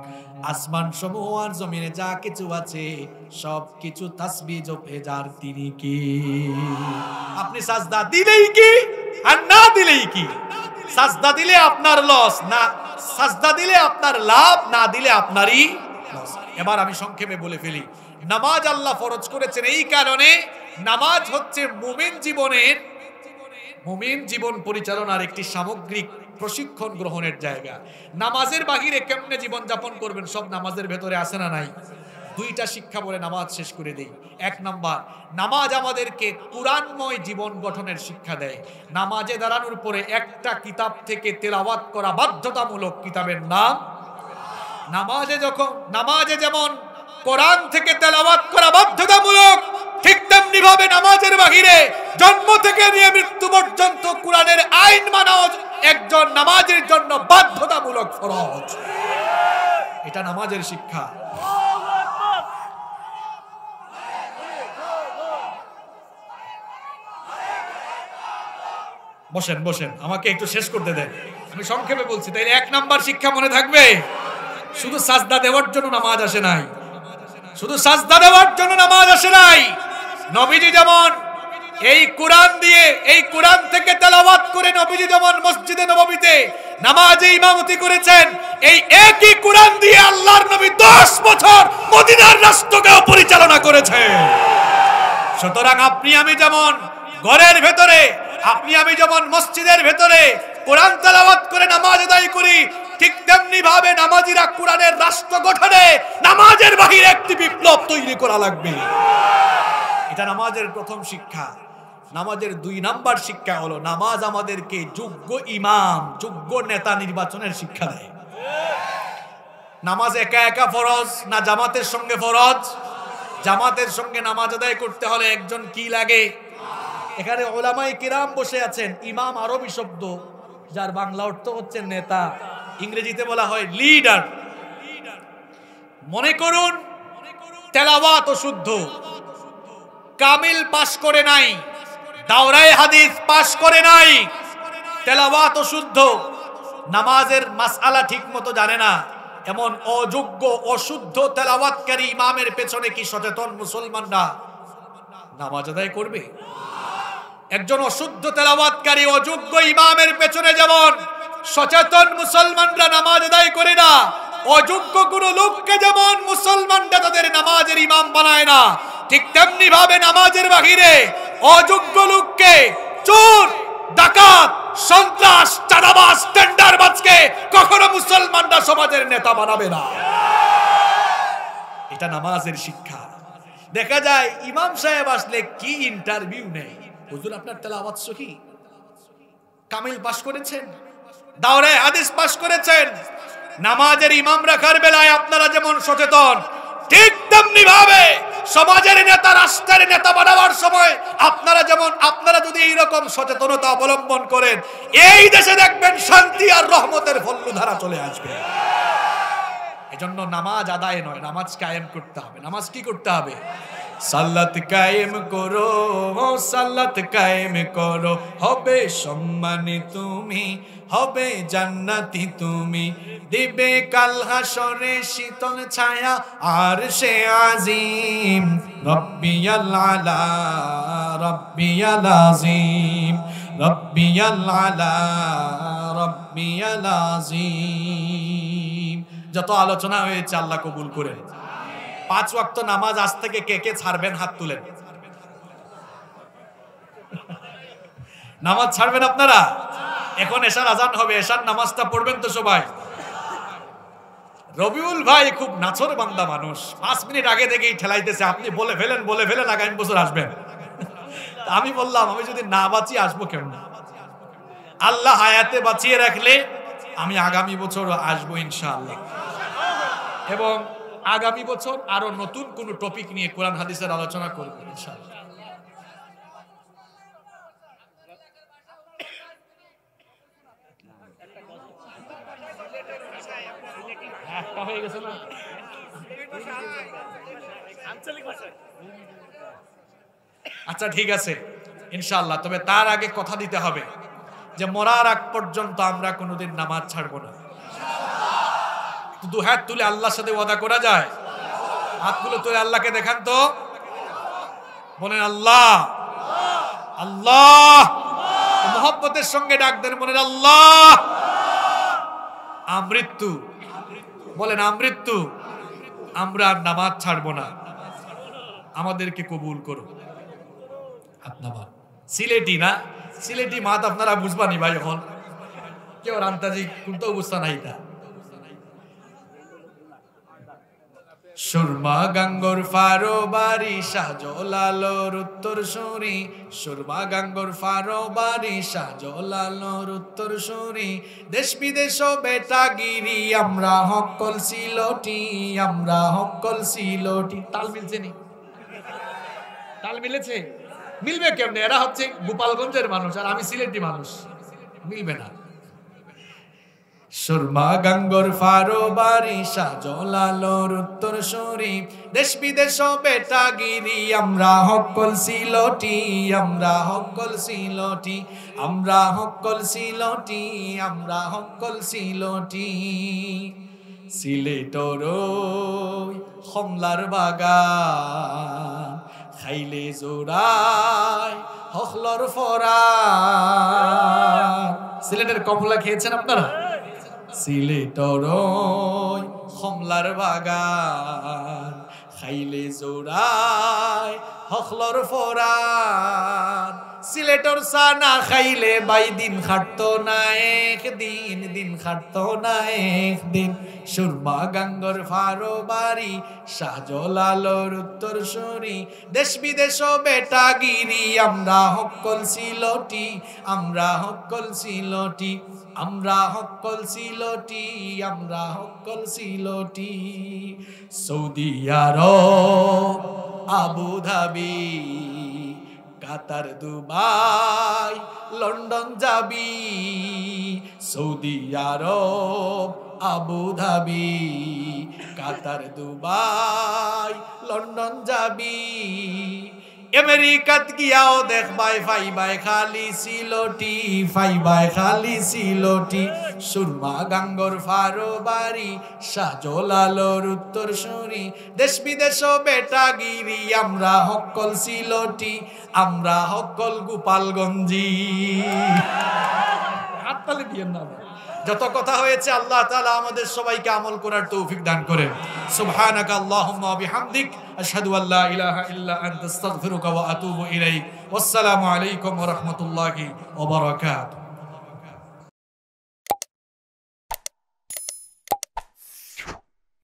আসমান সমূহ আর জমিনে যা কিছু আছে সব কিছু তাসবিহ জপে যার, তিনি কি? আপনি সাজদা দিলেই কি আর না দিলেই কি? সাজদা দিলে আপনার লস, না সাজদা দিলে আপনার লাভ, না দিলে আপনারই লস। এবার আমি সংক্ষেপে বলে ফেলি, নামাজ আল্লাহ ফরজ করেছেন এই কারণে, নামাজ হচ্ছে মুমিন জীবন পরিচালনার একটি সামগ্রিক প্রশিক্ষণ গ্রহণের জায়গা। নামাজের বাহিরে কেমনে জীবন যাপন করবেন সব নামাজের ভেতরে আছে না নাই? দুইটা শিক্ষা বলে নামাজ শেষ করে দেই। এক নাম্বার, নামাজ আমাদেরকে কুরআনময় জীবন গঠনের শিক্ষা দেয়। নামাজে দাঁড়ানোর পরে একটা কিতাব থেকে তেলাওয়াত করা বাধ্যতামূলক, কিতাবের নাম নামাজে যেমন কোরআন থেকে তেলাওয়াত করা বাধ্যতামূলক, ঠিক তেমনি ভাবে নামাজের বাহিরে জন্ম থেকে নিয়ে মৃত্যু পর্যন্ত কোরআনের আইন মানাও একজন নামাজের জন্য বাধ্যতামূলক, ফরজ। এটা নামাজের শিক্ষা। বসেন, আমাকে একটু শেষ করতে দেন, আমি সংক্ষেপে বলছি। তাইলে এক নাম্বার শিক্ষা মনে থাকবে, শুধু সাজদা দেওয়ার জন্য নামাজ আসে নাই, শুধু সাজদা দেওয়ার জন্য নামাজ আসে নাই। নবীজি যেমন এই কোরআন দিয়ে, এই কোরআন থেকে তেলাওয়াত করে নবীজি যেমন মসজিদে নববীতে নামাজে ইমামতি করেছেন, এই একই কোরআন দিয়ে আল্লাহর নবী 10 বছর মদিনার রাষ্ট্রকে পরিচালনা করেছেন। সুতরাং আপনি আমি যেমন ঘরের ভেতরে, আপনি আমি যেমন মসজিদের ভেতরে কোরআন তেলাওয়াত করে নামাজ আদায় করি, ঠিক তেমনি ভাবে নামাজিরা কোরআনের রাষ্ট্র গঠনে নামাজের বাহিরে একটি বিপ্লব তৈরি করা লাগবে। এটা নামাজের প্রথম শিক্ষা। নামাজের 2 নাম্বার শিক্ষা হলো, নামাজ আমাদেরকে যোগ্য ইমাম, যোগ্য নেতা নির্বাচনের শিক্ষা দেয়। নামাজ একা একা ফরজ না জামাতের সঙ্গে ফরজ? জামাতের সঙ্গে নামাজ আদায় করতে হলে একজন কি লাগে? এখানে উলামায়ে কিরাম বসে আছেন। ইমাম আরবি শব্দ, যার বাংলা অর্থ হচ্ছে নেতা, ইংরেজিতে বলা হয় লিডার। মনে করুন তেলাওয়াত শুদ্ধ, কামিল পাশ করে নাই, দাওরায়ে হাদিস পাশ করে নাই, তেলাওয়াত শুদ্ধ, নামাজের মাসআলা ঠিক মতো জানে না, এমন অযোগ্য অশুদ্ধ তেলাওয়াতকারী ইমামের পেছনে কি সচেতন মুসলমানরা নামাজ আদায় করবে? একজন অশুদ্ধ তেলাওয়াতকারী অযোগ্য ইমামের পেছনে যেমন সচেতন মুসলমানরা নামাজ আদায় করে না, অযোগ্য কোন লোককে যেমন মুসলমানরা তাদের নামাজের ইমাম বানায় না, ঠিক তেমনি ভাবে নামাজের বাহিরে অযোগ্য লোককে, চোর, ডাকাত, সন্ত্রাস, চাঁদাবাজ, টেন্ডারবাজকে কখনো মুসলমানরা সমাজের নেতা বানাবে না। এটা নামাজের শিক্ষা। দেখা যায় ইমাম সাহেব আসলে কি ইন্টারভিউ নেই, হুজুর আপনার তেলাওয়াত সহি, কামিল পাশ করেছেন, দাওরায়ে হাদিস পাশ করেছেন। নামাজের ইমাম রাখার বেলায় আপনারা যেমন সচেতন, ঠিক তেমনি ভাবে সমাজের নেতা, রাষ্ট্রের নেতা বানাবার সময় আপনারা যদি এইরকম সচেতনতা অবলম্বন করেন, এই দেশে দেখবেন শান্তি আর রহমতের ফলধারা চলে আসবে। এজন্য নামাজ আদায় নয়, নামাজ কায়েম করতে হবে। নামাজ কি করতে হবে? সালাত কায়েম করো, সালাত কায়েম করো, হবে সম্মানী তুমি, হবে জান্নাতি তুমি, দিবে কাল হাসরে শীতল ছায়া আরশে আজিম, রব্বিয়াল আলা রব্বিয়াল আজিম, রব্বিয়াল আলা রব্বিয়াল আজিম। যত আলোচনা হয়েছে আল্লাহ কবুল করেন। 5 ওয়াক্ত নামাজ আজ থেকে কে কে ছাড়বেন? হাত তুলেন। নামাজ ছাড়বেন আপনারা? এখন এশার আজান হবে, এশার নামাজটা পড়বেন তো সবাই। রবিউল ভাই খুব নাছর বান্দা মানুষ, 5 মিনিট আগে থেকেই ঠেলাইতেছে, আপনি বলে ফেলেন আগামী বছর আসবেন। আমি বললাম আমি যদি না বাঁচি আসবো কেমন? আল্লাহ হায়াতে বাঁচিয়ে রাখলে আমি আগামী বছর আসবো ইনশাআল্লাহ, এবং আগামী বছর আরো নতুন কোন টপিক নিয়ে কোরআন হাদিসের আলোচনা করব ইনশাআল্লাহ। হয়ে গেছে না? আচ্ছা ঠিক আছে ইনশাআল্লাহ, তবে তার আগে কথা দিতে হবে যে মরার আগ পর্যন্ত আমরা কোনোদিন নামাজ ছাড়বো না। দু হাত তুলে আল্লাহর সাথে ওয়াদা করা যায়? হাতগুলো তুলে আল্লাহকে দেখান তো, বলেন আল্লাহ আল্লাহ, মোহব্বতের সঙ্গে ডাক দেন, বলেন আল্লাহ। আমৃত্যু বলেন, আমৃত্যু আমরা নামাজ ছাড়বো না, আমাদেরকে কবুল করো। আপনার সিলেটি না, সিলেটি মাত আপনারা বুঝবানি ভাই, এখন কেউ রান্তাজি কোনটা অবস্থা নাই। তা সুরমা গাঙ্গর ফারো বাড়ি শাহজালালোর উত্তর সুরি, সুরমা গাঙ্গর ফারো বাড়ি শাহজালালোর উত্তর সুরি, দেশ বিদেশ বেটা গিরি আমরা হকল সিলটি, আমরা হকল সিলটি। তাল মিলছে নি? তাল মিলেছে? মিলবে কেমনে? এরা হচ্ছে গোপালগঞ্জের মানুষ আর আমি সিলেটি মানুষ, মিলবে না। সুরমা গাঙ্গর ফারো বাড়ি শাহজালালোর উত্তর সুরি, দেশ বিদেশ বেটা গিরি আমরা হকল সিলটি, আমরা হকল সিলটি, আমরা হকল সিলটি, আমরা হকল সিলটি। সিলেটর কমলার বাগান খাইলে জোড়ায় হকলর ফরান। সিলেটের কমলা খেয়েছেন আপনারা? সিলেটর কমলার বাগান খাইলে জোড়ায় হকলর ফরান। সিলেটর চা না খাইলে বাই দিন খাটতো না একদিন, দিন খাটতো না একদিন। সুরমা গাঙ্গর ফারো বাড়ি শাহজালালোর উত্তর সুরি, দেশ বিদেশ বেটা গিরি আমরা হকল সিলটি, আমরা হকল সিলটি, আমরা হকল সিলটি, আমরা হকল সিলটি। Saudi Arab Abu Dhabi Qatar Dubai London যাবি, Saudi Arab Abu Dhabi Qatar Dubai London যাবি। আমেরিকাত গিয়াও দেখবাই ফাইবাই খালি সিলটি, ফাইবাই খালি সিলটি। সুরমা গাঙ্গর ফারো বাড়ি শাহজালালোর উত্তর সুরি, দেশ বিদেশ বেটা গিরি আমরা হকল সিলটি, আমরা হকল গোপালগঞ্জি। হাততালি দিয়েন না। যত কথা হয়েছে আল্লাহ তাআলা আমাদের সবাইকে আমল করার তৌফিক দান করেন। সুবহানাকা আল্লাহুম্মা ওয়া বিহামদিক আশহাদু আল্লা ইলাহা ইল্লা আনতা আস্তাগফিরুকা ওয়া আতুবু ইলাইক। ওয়াসসালামু আলাইকুম ওয়া রাহমাতুল্লাহি ওয়া বারাকাতুহু।